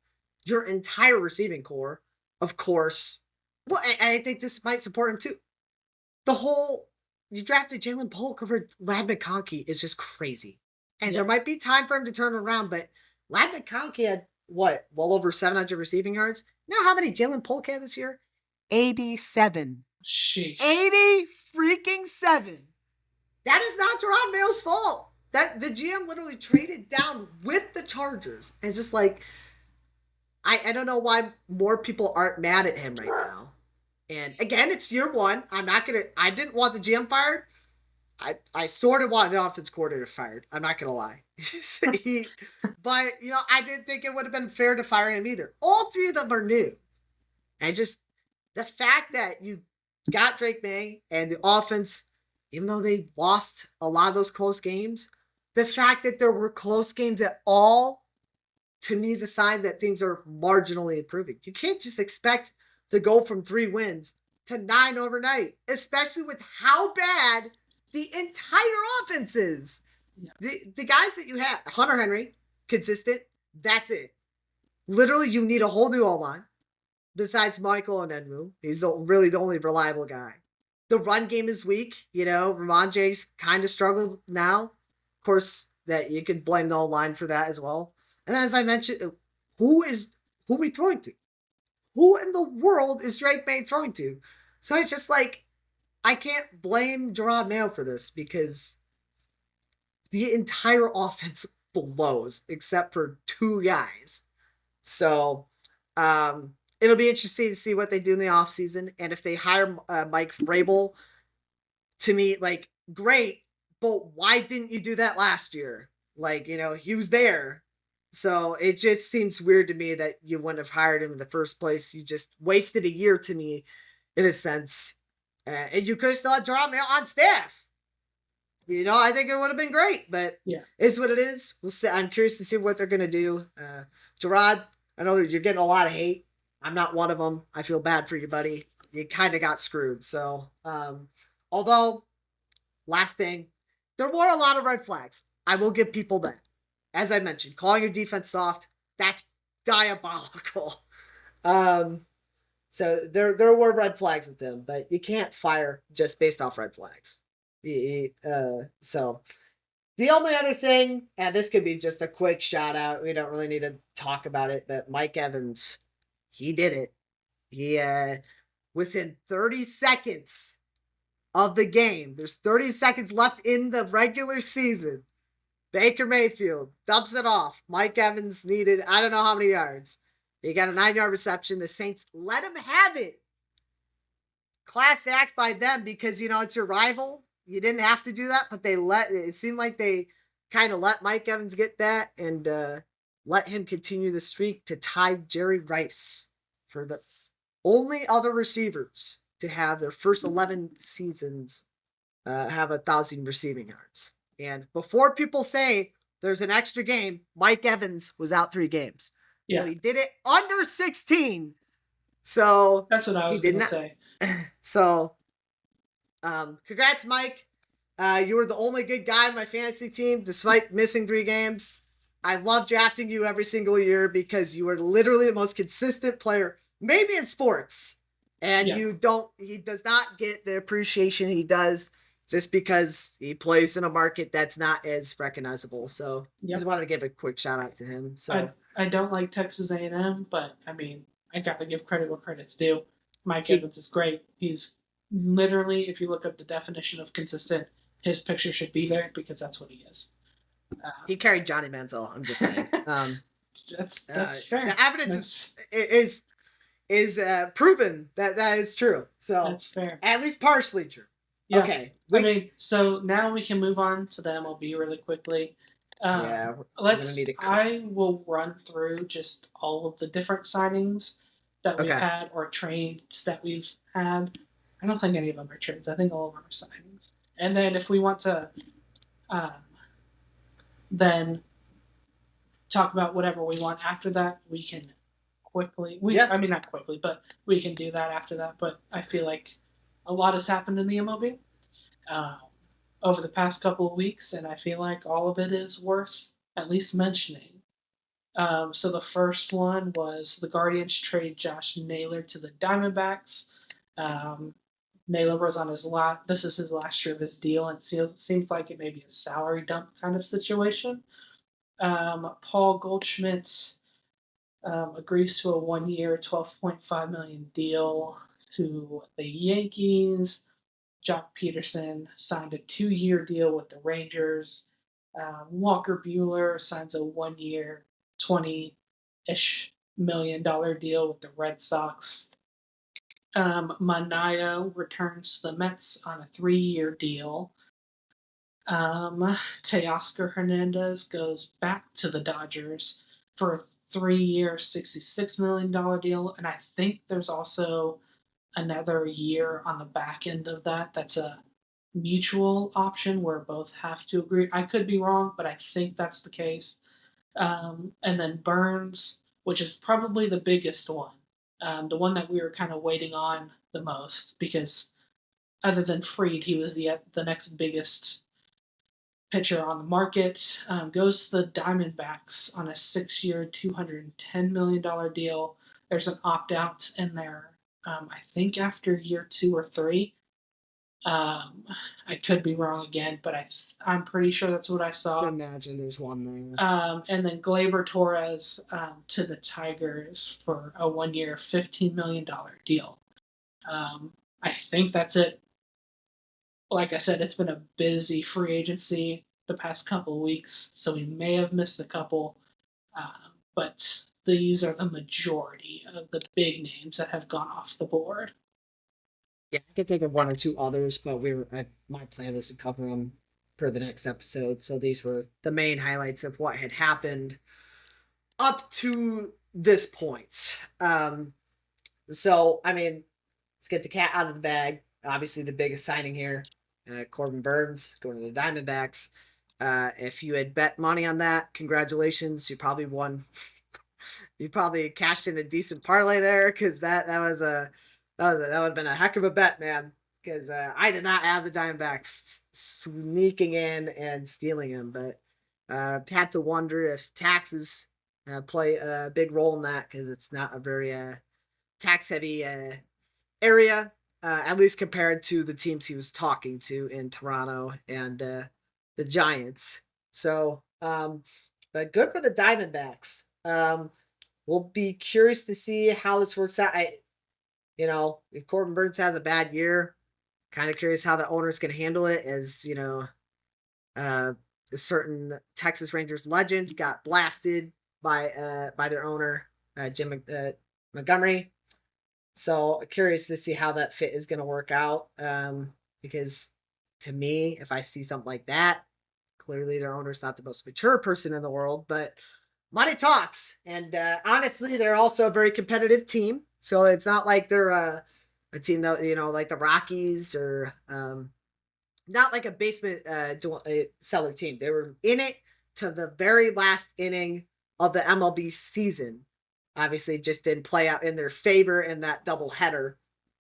your entire receiving core, of course. Well, I think this might support him too. You drafted Jalen Polk over Lad McConkey is just crazy. And Yeah. there might be time for him to turn around, but Lad McConkey had what? Well over 700 receiving yards. You know how many Jalen Polk had this year? 87. Sheesh. 80 freaking 7. That is not Teron Mayo's fault. That the GM literally traded down with the Chargers. And it's just like I don't know why more people aren't mad at him right now. And again, it's year one. I didn't want the GM fired. I sort of want the offense coordinator fired. I'm not gonna lie. But I didn't think it would have been fair to fire him either. All 3 of them are new. And just the fact that you got Drake May and the offense, even though they lost a lot of those close games, the fact that there were close games at all, to me, is a sign that things are marginally improving. You can't just expect to go from 3 wins to 9 overnight, especially with how bad the entire offense is. Yeah. The guys that you have, Hunter Henry, consistent, that's it. Literally, you need a whole new O-line besides Michael and Enmu. He's really the only reliable guy. The run game is weak. Ramondre's kind of struggled now. Of course, that you could blame the O-line for that as well. And as I mentioned, who are we throwing to? Who in the world is Drake May throwing to? So it's just like, I can't blame Gerard Mayo for this because the entire offense blows except for 2 guys. So it'll be interesting to see what they do in the offseason. And if they hire Mike Vrabel, to me, like, great, but why didn't you do that last year? Like, he was there. So it just seems weird to me that you wouldn't have hired him in the first place. You just wasted a year to me, in a sense. And you could have still had Jerome on staff. I think it would have been great, but Yeah. it's what it is. We'll see. I'm curious to see what they're going to do. Gerard, I know you're getting a lot of hate. I'm not one of them. I feel bad for you, buddy. You kind of got screwed. So, although, last thing, there were a lot of red flags. I will give people that. As I mentioned, calling your defense soft, that's diabolical. So there were red flags with him, but you can't fire just based off red flags. So the only other thing, and this could be just a quick shout out, we don't really need to talk about it, but Mike Evans, he did it. He within 30 seconds of the game, there's 30 seconds left in the regular season. Baker Mayfield dumps it off. Mike Evans needed, I don't know how many yards. He got a 9-yard reception. The Saints let him have it. Class act by them because, it's your rival. You didn't have to do that, but it seemed like they kind of let Mike Evans get that and let him continue the streak to tie Jerry Rice for the only other receivers to have their first 11 seasons have 1,000 receiving yards. And before people say there's an extra game, Mike Evans was out 3 games. Yeah. So he did it under 16. So that's what I was going to say. So, congrats, Mike. You were the only good guy on my fantasy team, despite missing 3 games. I love drafting you every single year because you are literally the most consistent player, maybe in sports. And he does not get the appreciation he does just because he plays in a market that's not as recognizable. So just wanted to give a quick shout out to him. So I don't like Texas A&M, but I mean, I got to give credit where credit's due. Mike Evans is great. He's literally, if you look up the definition of consistent, his picture should be there because that's what he is. He carried Johnny Manziel. I'm just saying. That's fair. The evidence is proven that is true. So that's fair. At least partially true. Yeah. Okay. I mean, so now we can move on to the MLB really quickly. I will run through just all of the different signings that we've had or trades that we've had. I don't think any of them are trades. I think all of them are signings. And then if we want to then talk about whatever we want after that, we can quickly. I mean, not quickly, but we can do that after that. But I feel like a lot has happened in the MLB over the past couple of weeks, and I feel like all of it is worth at least mentioning. So the first one was the Guardians trade Josh Naylor to the Diamondbacks. Naylor was on this is his last year of his deal, and it seems like it may be a salary dump kind of situation. Paul Goldschmidt agrees to a 1-year, $12.5 million deal to the Yankees. Jock Peterson signed a 2-year deal with the Rangers. Walker Buehler signs a 1-year, $20-ish million deal with the Red Sox. Manaea returns to the Mets on a 3-year deal. Teoscar Hernandez goes back to the Dodgers for a 3-year, $66 million deal. And I think there's also another year on the back end of that. That's a mutual option where both have to agree. I could be wrong, but I think that's the case. And then Burns, which is probably the biggest one, the one that we were kind of waiting on the most, because other than Fried, he was the next biggest pitcher on the market. Goes to the Diamondbacks on a 6-year, $210 million deal. There's an opt-out in there, I think after year 2 or 3. I could be wrong again, but I'm pretty sure that's what I saw. I imagine there's one there. And then Gleyber Torres to the Tigers for a 1-year, $15 million deal. I think that's it. Like I said, it's been a busy free agency the past couple of weeks, so we may have missed a couple. But these are the majority of the big names that have gone off the board. Yeah, I could think of one or two others, but my plan was to cover them for the next episode. So these were the main highlights of what had happened up to this point. So I mean, let's get the cat out of the bag. Obviously, the biggest signing here, Corbin Burns going to the Diamondbacks. If you had bet money on that, congratulations, you probably won. You probably cashed in a decent parlay there because that would have been a heck of a bet, man. Because I did not have the Diamondbacks sneaking in and stealing him, but had to wonder if taxes play a big role in that because it's not a very tax heavy area, at least compared to the teams he was talking to in Toronto and the Giants. So, but good for the Diamondbacks. We'll be curious to see how this works out. If Corbin Burns has a bad year, kind of curious how the owners can handle it. As a certain Texas Rangers legend got blasted by their owner, Jim Montgomery. So curious to see how that fit is going to work out. Because to me, if I see something like that, clearly their owner's not the most mature person in the world, but money talks. And honestly, they're also a very competitive team. So it's not like they're a team that, like the Rockies or not like a basement seller team. They were in it to the very last inning of the MLB season. Obviously, just didn't play out in their favor in that doubleheader.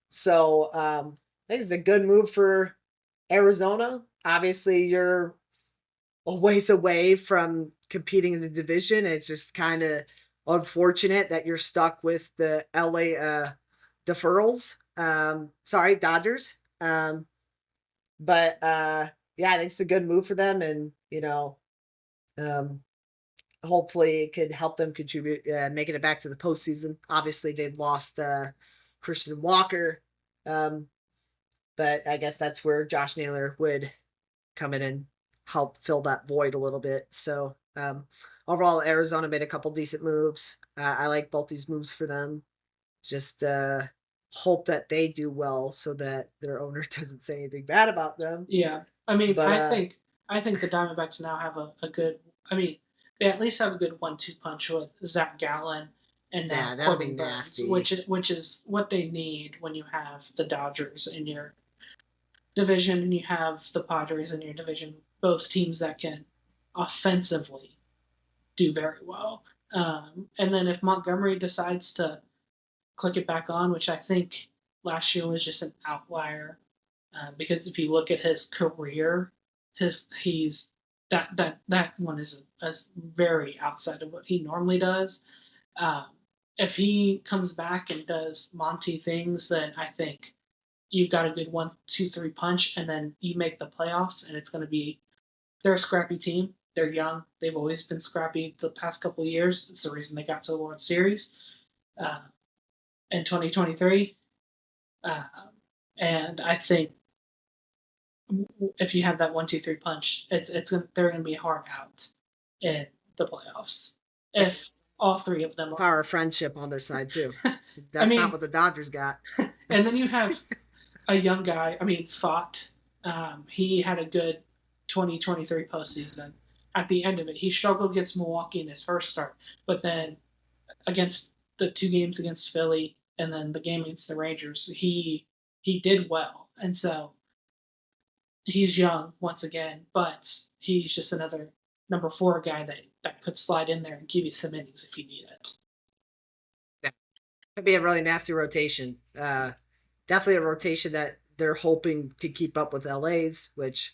So I think it's a good move for Arizona. Obviously, you're a ways away from competing in the division. It's just kind of unfortunate that you're stuck with the LA deferrals. Sorry, Dodgers. But yeah, I think it's a good move for them, and um, hopefully it could help them contribute, making it back to the postseason. Obviously, they'd lost Christian Walker, but I guess that's where Josh Naylor would come in and help fill that void a little bit. So overall, Arizona made a couple decent moves. I like both these moves for them. Just hope that they do well so that their owner doesn't say anything bad about them. Yeah, I mean, But I think the Diamondbacks now have a good. I mean, they at least have a good 1-2 punch with Zach Gallen and now yeah, that'll be Corbin Burns, nasty. which is what they need when you have the Dodgers in your division and you have the Padres in your division. Both teams that can offensively do very well. And then if Montgomery decides to click it back on, which I think last year was just an outlier, because if you look at his career, he's that one is very outside of what he normally does. Um, if he comes back and does Monty things, then I think you've got a good 1, 2, 3 punch, and then you make the playoffs, and it's going to be they're a scrappy team. They're young. They've always been scrappy the past couple of years. It's the reason they got to the World Series uh, in 2023. Uh, and I think if you have that 1, 2, 3 punch, they're going to be hard out in the playoffs. If all three of them Power of friendship on their side too. I That's not mean, what the Dodgers got. and then you have a young guy. I mean, Fott. He had a good 2023 postseason. At the end of it, he struggled against Milwaukee in his first start, but then against the 2 games against Philly and then the game against the Rangers, he did well. And so he's young once again, but he's just another number 4 guy that could slide in there and give you some innings if you need it. That could be a really nasty rotation. Definitely a rotation that they're hoping to keep up with LA's, which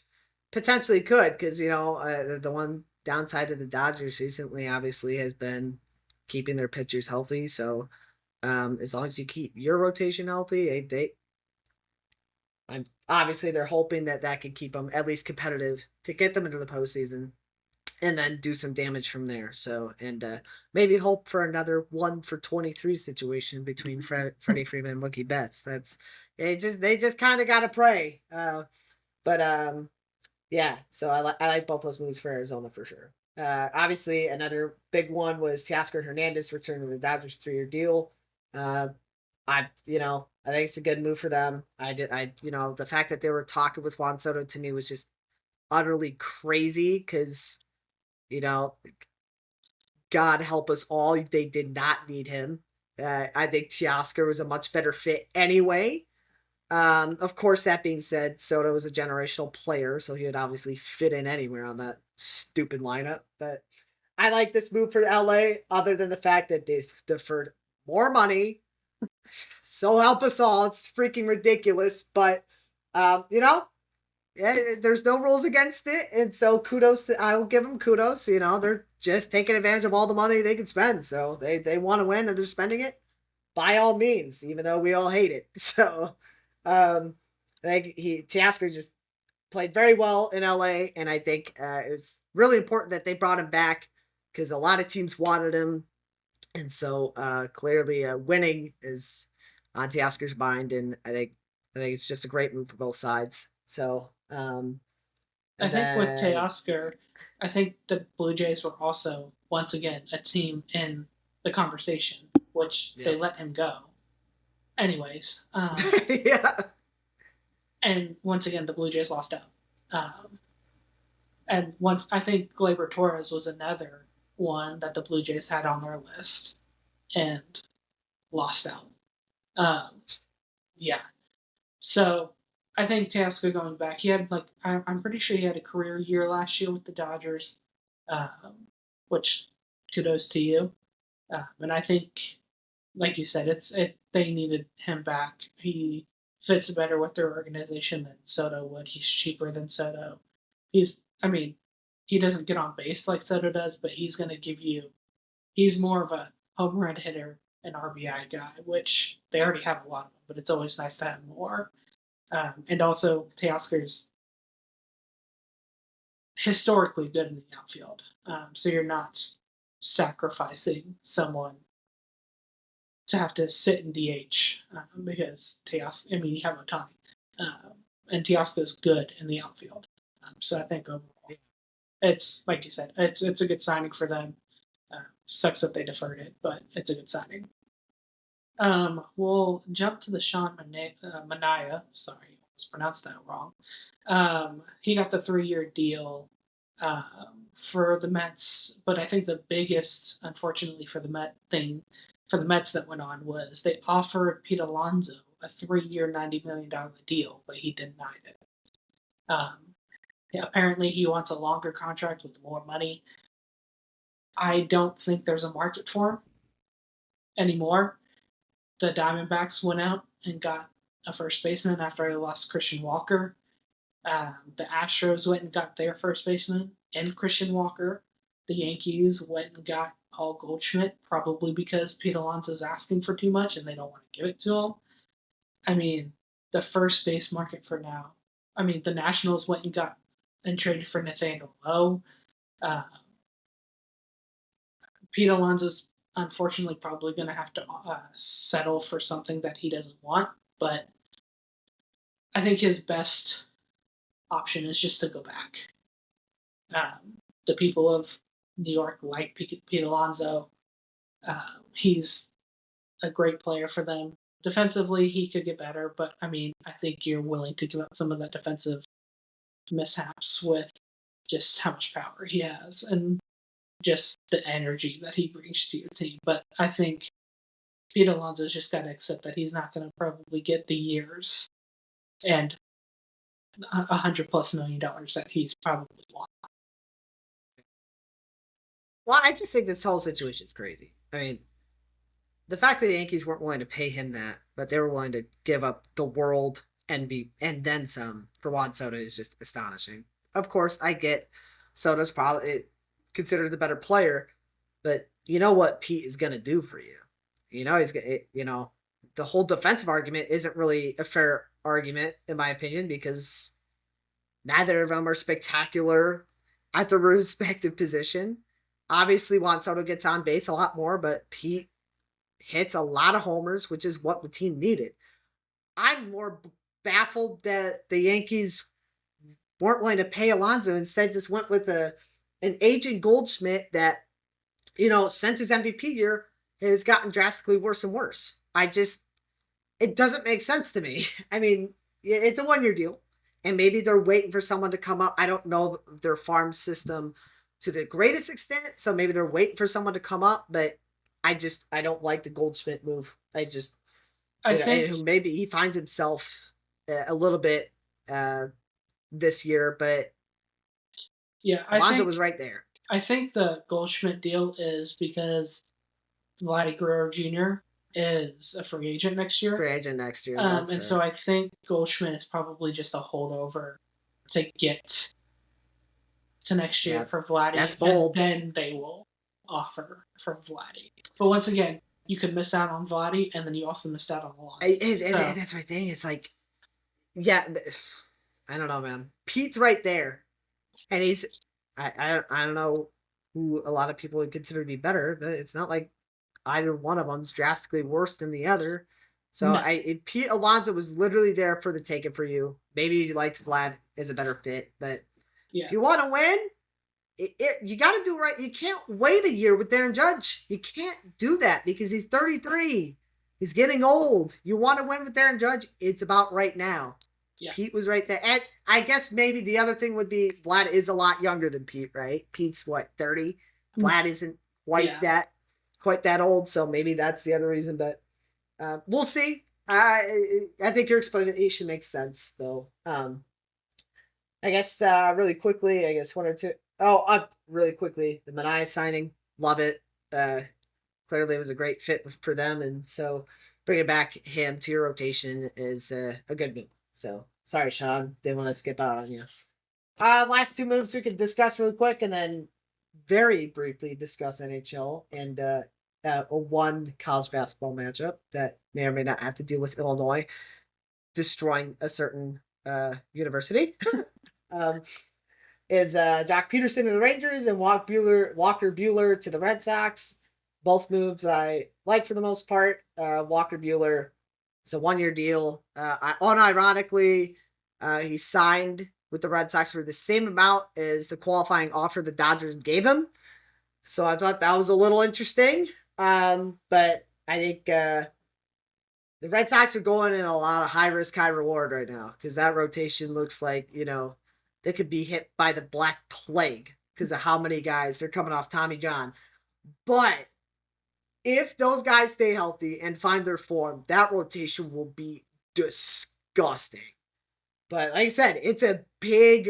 potentially could, because the one downside of the Dodgers recently obviously has been keeping their pitchers healthy. So as long as you keep your rotation healthy, obviously they're hoping that can keep them at least competitive to get them into the postseason and then do some damage from there. So, and maybe hope for another 1-for-23 situation between Freddie Freeman and Mookie Betts. They just kind of got to pray. But yeah, so I like both those moves for Arizona for sure. Obviously, another big one was Teoscar Hernandez returning to the Dodgers 3-year deal. Uh, I think it's a good move for them. The fact that they were talking with Juan Soto to me was just utterly crazy because, you know, God help us all, they did not need him. I think Teoscar was a much better fit anyway. Of course, that being said, Soto was a generational player, so he would obviously fit in anywhere on that stupid lineup. But I like this move for LA, other than the fact that they deferred more money. So help us all. It's freaking ridiculous. But, yeah, there's no rules against it. And so I will give them kudos. They're just taking advantage of all the money they can spend. So they want to win and they're spending it by all means, even though we all hate it. So, I think Teoscar just played very well in LA, and I think it's really important that they brought him back because a lot of teams wanted him, and so clearly winning is on Teoscar's mind, and I think it's just a great move for both sides. So, I and think with then Teoscar, I think the Blue Jays were also once again a team in the conversation, which they yep, let him go. Anyways, yeah, and once again the Blue Jays lost out. Um, and once I think Gleyber Torres was another one that the Blue Jays had on their list and lost out. Um, yeah, so I think Teoscar going back, he had I'm pretty sure he had a career year last year with the Dodgers, which kudos to you. And I think, like you said, they needed him back. He fits better with their organization than Soto would. He's cheaper than Soto. I mean, he doesn't get on base like Soto does, but he's going to give you. He's more of a home run hitter, an RBI guy, which they already have a lot of, but it's always nice to have more. And also, Teoscar's historically good in the outfield. So you're not sacrificing someone to have to sit in DH because Teoscar, I mean, you have Otani. And Teoscar is good in the outfield. So I think overall, it's like you said, it's a good signing for them. Sucks that they deferred it, but it's a good signing. We'll jump to the Mania. Sorry, I almost pronounced that wrong. He got the 3-year deal for the Mets, but I think the biggest, unfortunately, for the Mets that went on was they offered Pete Alonso a 3-year, $90 million deal, but he denied it. Yeah, apparently, he wants a longer contract with more money. I don't think there's a market for him anymore. The Diamondbacks went out and got a first baseman after they lost Christian Walker. The Astros went and got their first baseman and Christian Walker. The Yankees went and got Paul Goldschmidt, probably because Pete Alonso's asking for too much and they don't want to give it to him. I mean, the first base market for now. I mean, the Nationals went and got and traded for Nathaniel Lowe. Uh, Pete Alonso's unfortunately probably going to have to settle for something that he doesn't want, but I think his best option is just to go back. The people of New York like Pete Alonso. He's a great player for them. Defensively, he could get better, but I mean, I think you're willing to give up some of that defensive mishaps with just how much power he has and just the energy that he brings to your team. But I think Pete Alonso's just got to accept that he's not going to probably get the years and $100+ million that he's probably won. well, I just think this whole situation is crazy. I mean, the fact that the Yankees weren't willing to pay him that, but they were willing to give up the world and then some for Juan Soto is just astonishing. Of course, I get Soto's probably considered the better player, but you know what Pete is going to do for you. He's going the whole defensive argument isn't really a fair argument in my opinion because neither of them are spectacular at their respective position. Obviously, Juan Soto gets on base a lot more, but Pete hits a lot of homers, which is what the team needed. I'm more baffled that the Yankees weren't willing to pay Alonso, instead just went with a an aging Goldschmidt that, since his MVP year has gotten drastically worse and worse. It doesn't make sense to me. I mean, it's a 1-year deal, and maybe they're waiting for someone to come up. I don't know their farm system to the greatest extent, so maybe they're waiting for someone to come up, but I don't like the Goldschmidt move. I think, And maybe he finds himself a little bit this year, but yeah, Alonso was right there. I think the Goldschmidt deal is because Vladdy Guerrero Jr. is a free agent next year. Free agent next year. That's And fair. so I think Goldschmidt is probably just a holdover to get to next year for Vladdy. That's bold. And then they will offer for Vladdy. But once again, you could miss out on Vladdy, and then you also missed out on Alonso. That's my thing. It's like, yeah, I don't know, man. Pete's right there, and I don't know who a lot of people would consider to be better, but it's not like either one of them's drastically worse than the other. So No. Pete Alonso was literally there for the taking for you. Maybe you liked Vlad as a better fit, but if you want to win, you got to do right. You can't wait a year with Darren Judge. You can't do that because he's 33. He's getting old. You want to win with Darren Judge? It's about right now. Yeah. Pete was right there. And I guess maybe the other thing would be Vlad is a lot younger than Pete, right? Pete's what, 30? Vlad isn't quite that old, so maybe that's the other reason, but we'll see. I think your explanation makes sense, though. I guess really quickly, one or two. Oh, really quickly, the Manaea signing, love it. Clearly, it was a great fit for them, and so bringing back him to your rotation is a good move. So, sorry, Sean, didn't want to skip out on you. Last two moves we could discuss really quick, and then very briefly discuss NHL and a one college basketball matchup that may or may not have to deal with Illinois destroying a certain university. Is Jock Peterson to the Rangers and Walker Buehler to the Red Sox. Both moves I like for the most part. Walker Buehler is a 1-year deal. Unironically, he signed with the Red Sox for the same amount as the qualifying offer the Dodgers gave him. So I thought that was a little interesting. But I think the Red Sox are going in a lot of high risk, high reward right now because that rotation looks like, they could be hit by the Black Plague because of how many guys are coming off Tommy John. But if those guys stay healthy and find their form, that rotation will be disgusting. But like I said, it's a big,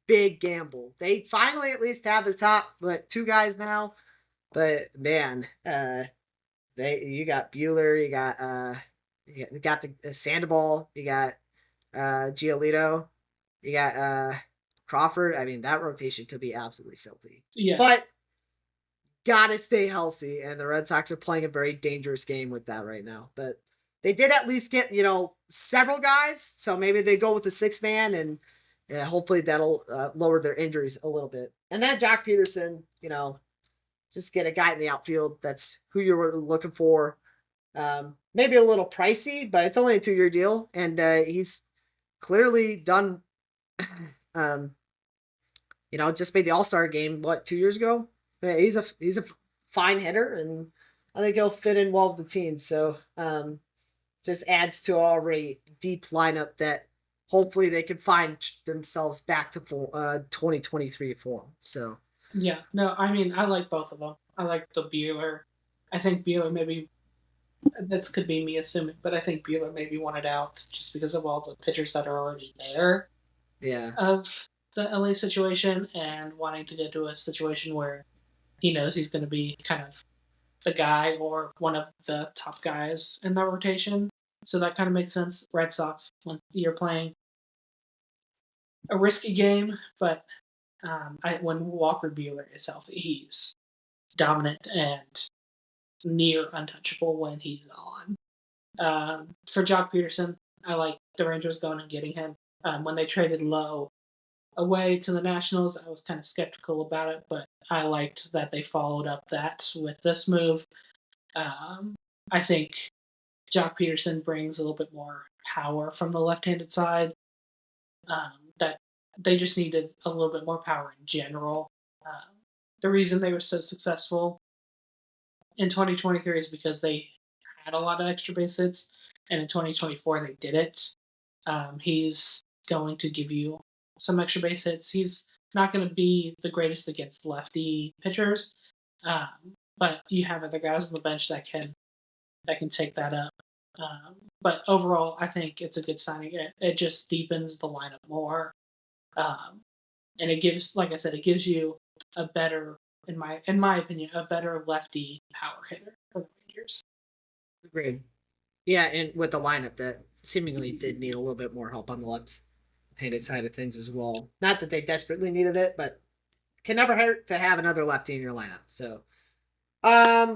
big gamble. They finally at least have their top two guys now. But man, you got Buehler, you got the Sandoval, you got Giolito, you got Crawford. I mean, that rotation could be absolutely filthy. Yeah. But gotta stay healthy, and the Red Sox are playing a very dangerous game with that right now. But they did at least get, several guys, so maybe they go with the 6-man, and hopefully that'll lower their injuries a little bit. And then Jock Peterson, just get a guy in the outfield. That's who you're looking for. Maybe a little pricey, but it's only a 2-year deal, and he's clearly done. Just made the All-Star game 2 years ago. He's a fine hitter, and I think he'll fit in well with the team. So just adds to an already deep lineup that hopefully they can find themselves back to 2023 form. So yeah, no, I mean I like both of them. I like the Buehler. I think Buehler maybe this could be me assuming, but I think Buehler maybe wanted out just because of all the pitchers that are already there. Yeah. Of the LA situation and wanting to get to a situation where he knows he's going to be kind of the guy or one of the top guys in that rotation. So that kind of makes sense. Red Sox, when you're playing a risky game, but when Walker Buehler is healthy, he's dominant and near untouchable when he's on. For Jock Peterson, I like the Rangers going and getting him. When they traded Lowe away to the Nationals, I was kind of skeptical about it, but I liked that they followed up that with this move. I think Jock Peterson brings a little bit more power from the left-handed side. That they just needed a little bit more power in general The reason they were so successful in 2023 is because they had a lot of extra base hits, and in 2024 they did it. He's going to give you some extra base hits. He's not going to be the greatest against lefty pitchers, um, but you have other guys on the bench that can take that up. But overall, I think it's a good signing. It just deepens the lineup more, um, and it gives, like I said, it gives you a better, in my opinion, a better lefty power hitter for the Rangers. Agreed. Yeah, and with the lineup that seemingly did need a little bit more help on the left-handed side of things as well. Not that they desperately needed it, but can never hurt to have another lefty in your lineup. So,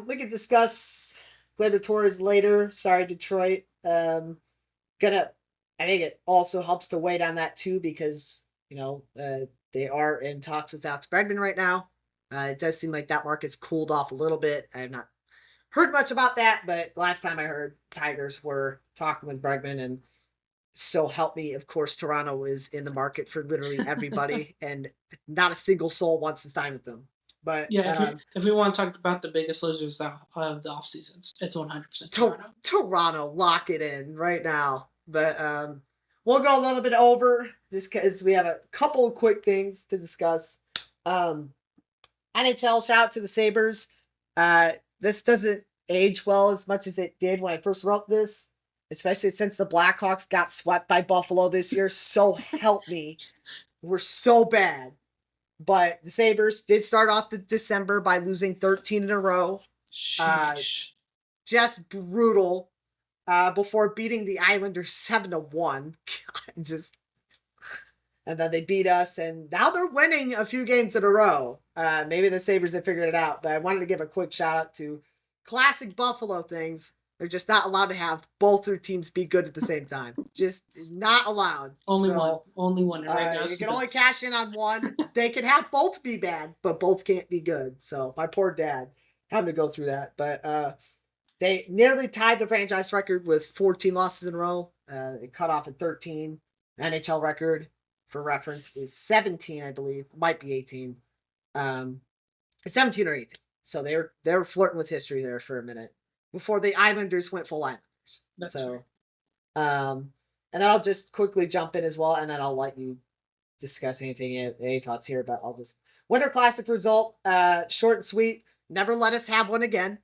we could discuss Gleyber Torres later. Sorry, Detroit. Gonna. I think it also helps to wait on that too because they are in talks with Alex Bregman right now. It does seem like that market's cooled off a little bit. I have not heard much about that, but last time I heard, Tigers were talking with Bregman, and so help me, of course, Toronto is in the market for literally everybody, and not a single soul wants to sign with them. But Yeah, if we want to talk about the biggest losers of the off seasons, it's 100% Toronto. Toronto, lock it in right now. But we'll go a little bit over just because we have a couple of quick things to discuss. NHL, shout out to the Sabres. This doesn't age well as much as it did when I first wrote this, especially since the Blackhawks got swept by Buffalo this year. So help me. We're so bad. But the Sabres did start off the December by losing 13 in a row. Just brutal. Before beating the Islanders 7-1. And then they beat us, and now they're winning a few games in a row. Maybe the Sabres have figured it out, but I wanted to give a quick shout out to classic Buffalo things. They're just not allowed to have both their teams be good at the same time. Just not allowed. Only one. Right now, you can only cash in on one. They can have both be bad, but both can't be good. So my poor dad having to go through that. But they nearly tied the franchise record with 14 losses in a row. It cut off at 13. NHL record, for reference, is 17, I believe. Might be 18. 17 or 18. So they were flirting with history there for a minute before the Islanders went full Islanders. That's so, and then I'll just quickly jump in as well, and then I'll let you discuss any thoughts here. But I'll just Winter Classic result, short and sweet. Never let us have one again.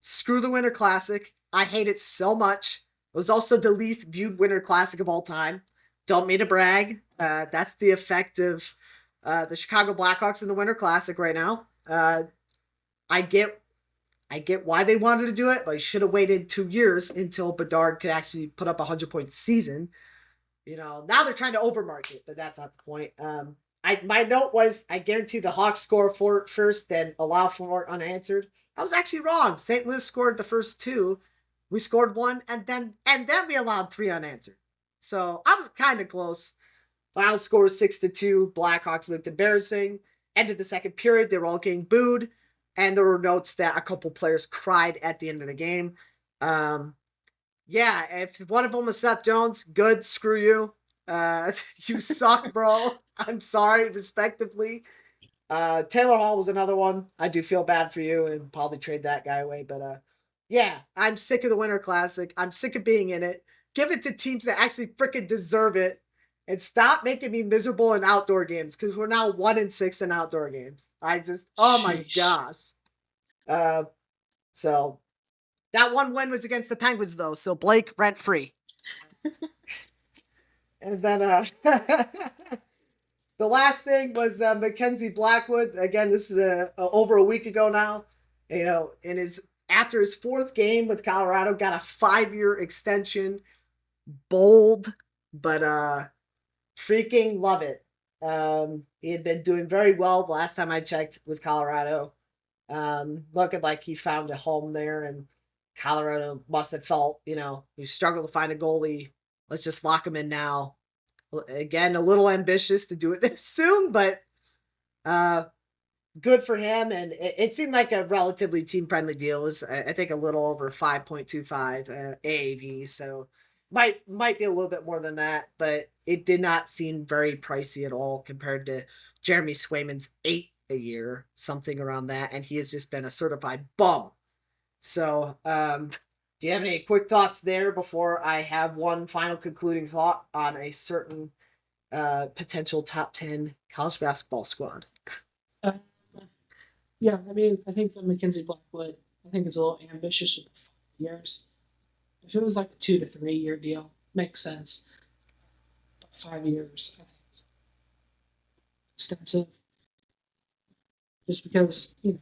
Screw the Winter Classic. I hate it so much. It was also the least viewed Winter Classic of all time. Don't mean to brag. That's the effect of the Chicago Blackhawks in the Winter Classic right now. I get why they wanted to do it, but I should have waited 2 years until Bedard could actually put up a 100-point season. Now they're trying to overmarket, but that's not the point. My note was I guarantee the Hawks score for it first, then allow for it unanswered. I was actually wrong. St. Louis scored the first two. We scored one, and then we allowed 3 unanswered. So I was kind of close. Final score was 6-2. Blackhawks looked embarrassing. Ended the second period. They were all getting booed. And there were notes that a couple players cried at the end of the game. Yeah, if one of them was Seth Jones, good, screw you. You suck, bro. I'm sorry, respectively. Taylor Hall was another one. I do feel bad for you and probably trade that guy away. But yeah, I'm sick of the Winter Classic. I'm sick of being in it. Give it to teams that actually freaking deserve it. And stop making me miserable in outdoor games because we're now 1-6 in outdoor games. My gosh. So that one win was against the Penguins though. So Blake, rent free. And then the last thing was Mackenzie Blackwood. Again, this is over a week ago now. After his 4th game with Colorado, got a 5-year extension. Bold, but freaking love it. He had been doing very well the last time I checked with Colorado. Looking like he found a home there, and Colorado must have felt, you struggle to find a goalie. Let's just lock him in now. Again, a little ambitious to do it this soon, but good for him. And it seemed like a relatively team-friendly deal. It was, I think, a little over 5.25 AAV, so might be a little bit more than that, but it did not seem very pricey at all compared to Jeremy Swayman's a year, something around that, and he has just been a certified bum. So, do you have any quick thoughts there before I have one final concluding thought on a certain potential top 10 college basketball squad? Uh, yeah, I mean, I think the Mackenzie Blackwood, I think it's a little ambitious with 5 years. If it was like a 2 to 3 year deal, makes sense. But 5 years, I think, extensive. Just because, 4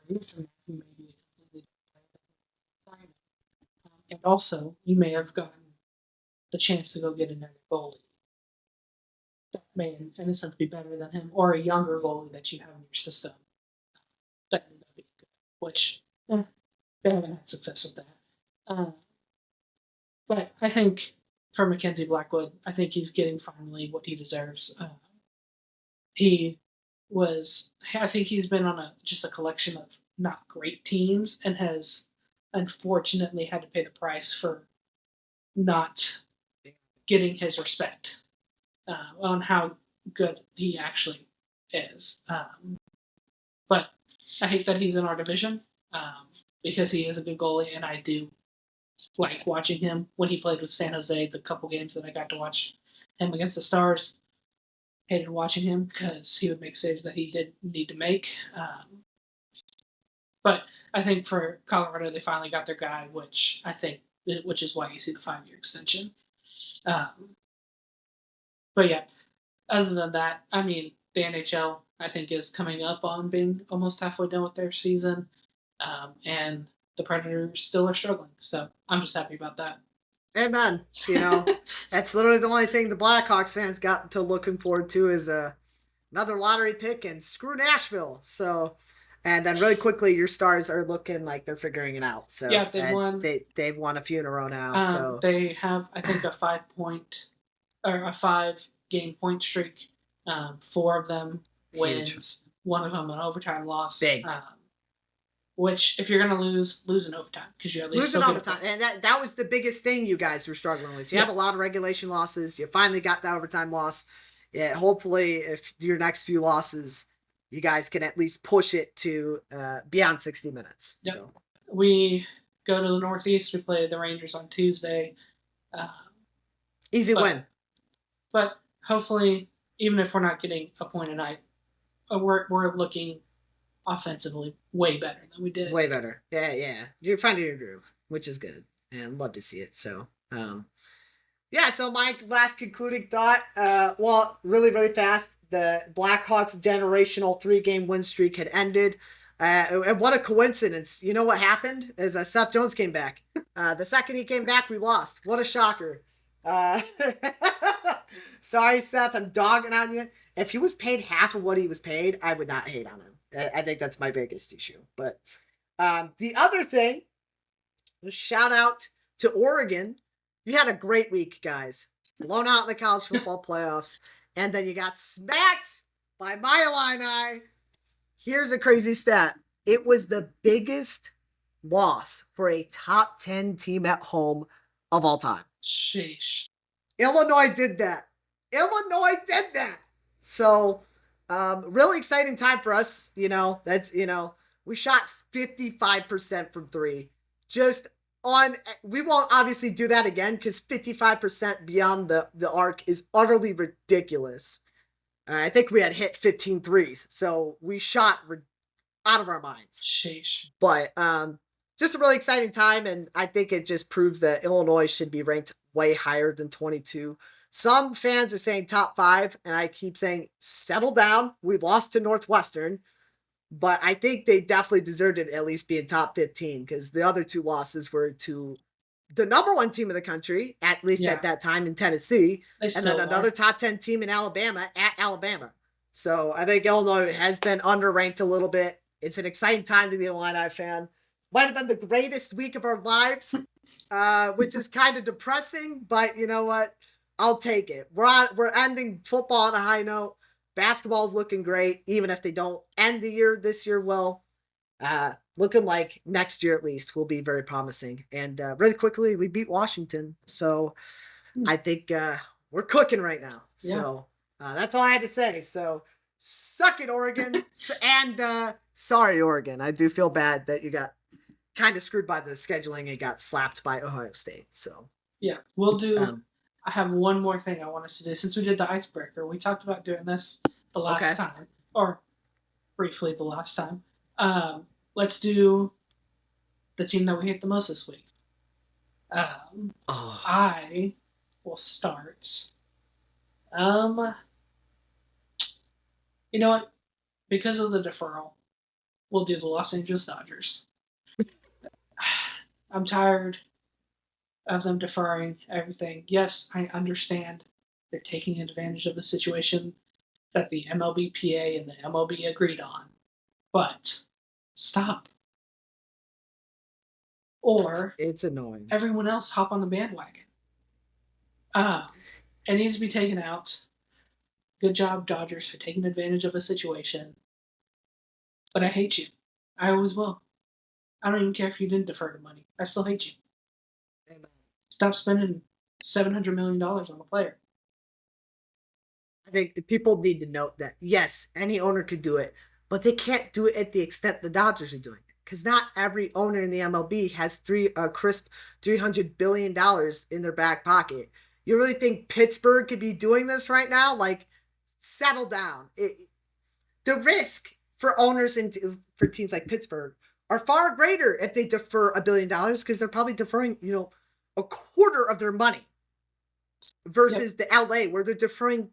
years from now, you may be a completely different player. And also, you may have gotten the chance to go get another goalie that may, in a sense, be better than him, or a younger goalie that you have in your system that ended up being good, which they haven't had success with that. But I think for Mackenzie Blackwood, I think he's getting finally what he deserves. He was, I think he's been on just a collection of not great teams and has unfortunately had to pay the price for not getting his respect on how good he actually is. But I hate that he's in our division because he is a good goalie, and I do like watching him when he played with San Jose. The couple games that I got to watch him against the Stars, hated watching him because he would make saves that he did need to make. But I think for Colorado, they finally got their guy, which is why you see the 5 year extension. But yeah, other than that, I mean, the NHL I think is coming up on being almost halfway done with their season, and the Predators still are struggling. So I'm just happy about that. Amen. That's literally the only thing the Blackhawks fans got to looking forward to is another lottery pick and screw Nashville. So, and then really quickly, your Stars are looking like they're figuring it out. So yeah, they won. They've won a few in a row now. So they have, I think, a 5 game point streak. 4 of them wins. Huge. One of them an overtime loss. Big. Which, if you're going to lose in overtime, because you at least lose in overtime, and that was the biggest thing you guys were struggling with. You have a lot of regulation losses. You finally got the overtime loss. Yeah, hopefully, if your next few losses, you guys can at least push it to beyond 60 minutes. Yep. So we go to the Northeast. We play the Rangers on Tuesday. Easy win. But hopefully, even if we're not getting a point a night, we're looking offensively way better than we did. Way better. Yeah. You're finding your groove, which is good. And love to see it. So, so my last concluding thought, really, really fast, the Blackhawks' generational 3-game win streak had ended. And what a coincidence. You know what happened? Is Seth Jones came back. The second he came back, we lost. What a shocker. Sorry, Seth, I'm dogging on you. If he was paid half of what he was paid, I would not hate on him. I think that's my biggest issue. But the other thing, shout out to Oregon. You had a great week, guys. Blown out in the college football playoffs. And then you got smacked by my Illini. Here's a crazy stat. It was the biggest loss for a top 10 team at home of all time. Sheesh. Illinois did that. So, really exciting time for us. We shot 55% from 3. We won't obviously do that again because 55% beyond the arc is utterly ridiculous. I think we had hit 15 threes. So we shot out of our minds. Sheesh. But, just a really exciting time, and I think it just proves that Illinois should be ranked way higher than 22. Some fans are saying top 5, and I keep saying, settle down. We lost to Northwestern, but I think they definitely deserved it at least being top 15 because the other 2 losses were to the number 1 team in the country, at least at that time in Tennessee, and then another top 10 team in Alabama at Alabama. So I think Illinois has been underranked a little bit. It's an exciting time to be an Illini fan. Might have been the greatest week of our lives, which is kind of depressing, but you know what? I'll take it. We're ending football on a high note. Basketball's looking great, even if they don't end the year this year well. Looking like next year at least will be very promising. And really quickly, we beat Washington, so I think we're cooking right now. Yeah. So that's all I had to say. So Suck it, Oregon. And sorry, Oregon. I do feel bad that you got kind of screwed by the scheduling and got slapped by Ohio State. So Yeah, we'll do. um, I have one more thing I want us to do. Since we did the icebreaker, we talked about doing this the last okay. time, or briefly the last time. Let's do the team that we hate the most this week. Oh, I will start. Um, you know what? Because of the deferral, we'll do the Los Angeles Dodgers. I'm tired of them deferring everything. Yes, I understand they're taking advantage of the situation that the MLBPA and the MLB agreed on, but stop. Or it's annoying. everyone else hop on the bandwagon. Um, it needs to be taken out. Good job, Dodgers, for taking advantage of a situation. But I hate you. I always will. I don't even care if you didn't defer the money. I still hate you. Stop spending $700 million on a player. I think the people need to note that yes, any owner could do it, but they can't do it at the extent the Dodgers are doing it. Because not every owner in the MLB has crisp $300 billion in their back pocket. You really think Pittsburgh could be doing this right now? Like, settle down. The risk for owners and for teams like Pittsburgh are far greater if they defer $1 billion because they're probably deferring, a quarter of their money versus Yep. the LA where they're deferring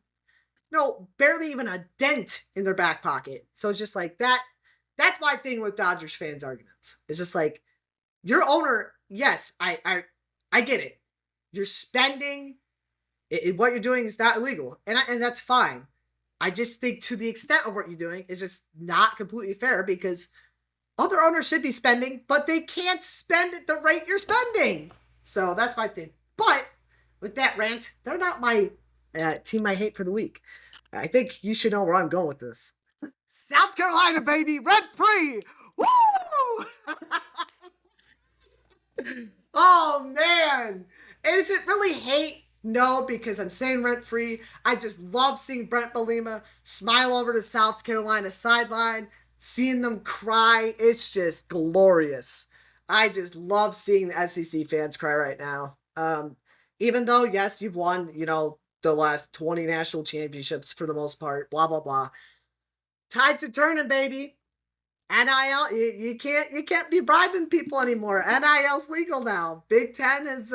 barely even a dent in their back pocket. So it's just like that. That's my thing with Dodgers fans' arguments. It's just like your owner. Yes, I get it. You're spending. What you're doing is not illegal, and that's fine. I just think to the extent of what you're doing is just not completely fair because other owners should be spending, but they can't spend at the rate you're spending. So that's my thing. But with that rant, they're not my team I hate for the week. I think you should know where I'm going with this. South Carolina, baby, rent free. Woo! Oh man, is it really hate? No, because I'm saying rent free. I just love seeing Brent Belima smile over the South Carolina sideline, seeing them cry. It's just glorious. I just love seeing the SEC fans cry right now. Even though, yes, you've won, the last 20 national championships for the most part, blah, blah, blah. Tides are turning, baby. NIL, you can't be bribing people anymore. NIL's legal now. Big Ten is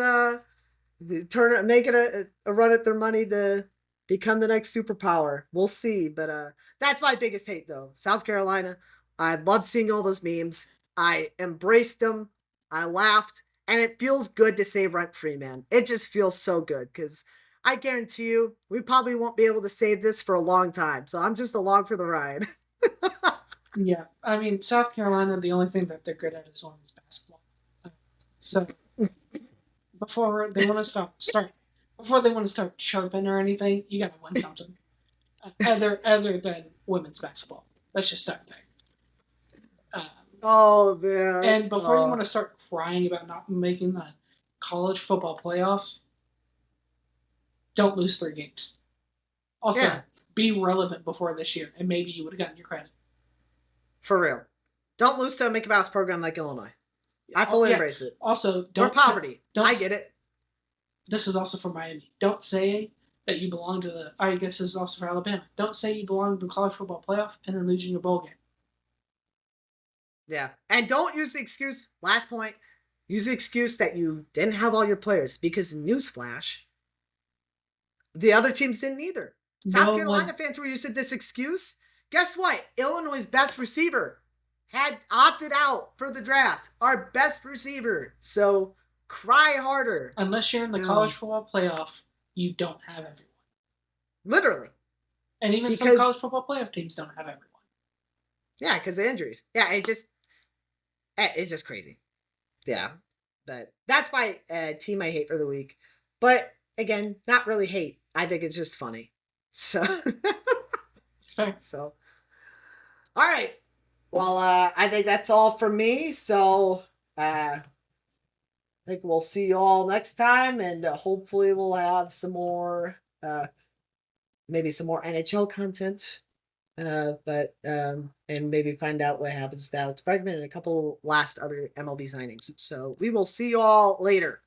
making a run at their money to become the next superpower. We'll see, but that's my biggest hate though. South Carolina. I love seeing all those memes. I embraced them. I laughed, and it feels good to say rent free, man. It just feels so good because I guarantee you we probably won't be able to say this for a long time. So I'm just along for the ride. Yeah, I mean, South Carolina, the only thing that they're good at is women's basketball. So before they want to before they want to start chirping or anything, you got to win something other than women's basketball. That's just start there. Um, Oh man. and before you want to start crying about not making the college football playoffs, don't lose 3 games. Also, Yeah, be relevant before this year, and maybe you would have gotten your credit. for real. Don't lose to a Mickey Mouse program like Illinois. I fully embrace it. Also, Or poverty. I get it. This is also for Miami. Don't say that you belong to the. I guess this is also for Alabama. Don't say you belong to the college football playoff and then losing your bowl game. Yeah. And don't use the excuse, last point, use the excuse that you didn't have all your players because newsflash, the other teams didn't either. South Carolina fans were using this excuse. Guess what? Illinois' best receiver had opted out for the draft. Our best receiver. So cry harder. Unless you're in the college football playoff, you don't have everyone. Literally. And even some college football playoff teams don't have everyone. Yeah, because of injuries. Yeah, it's just crazy. Yeah. But that's my team I hate for the week. But again, not really hate. I think it's just funny. So Fair. So all right. Well, I think that's all for me. So I think we'll see you all next time, and hopefully we'll have some more maybe some more NHL content And maybe find out what happens with Alex Bregman and a couple last other MLB signings. So we will see you all later.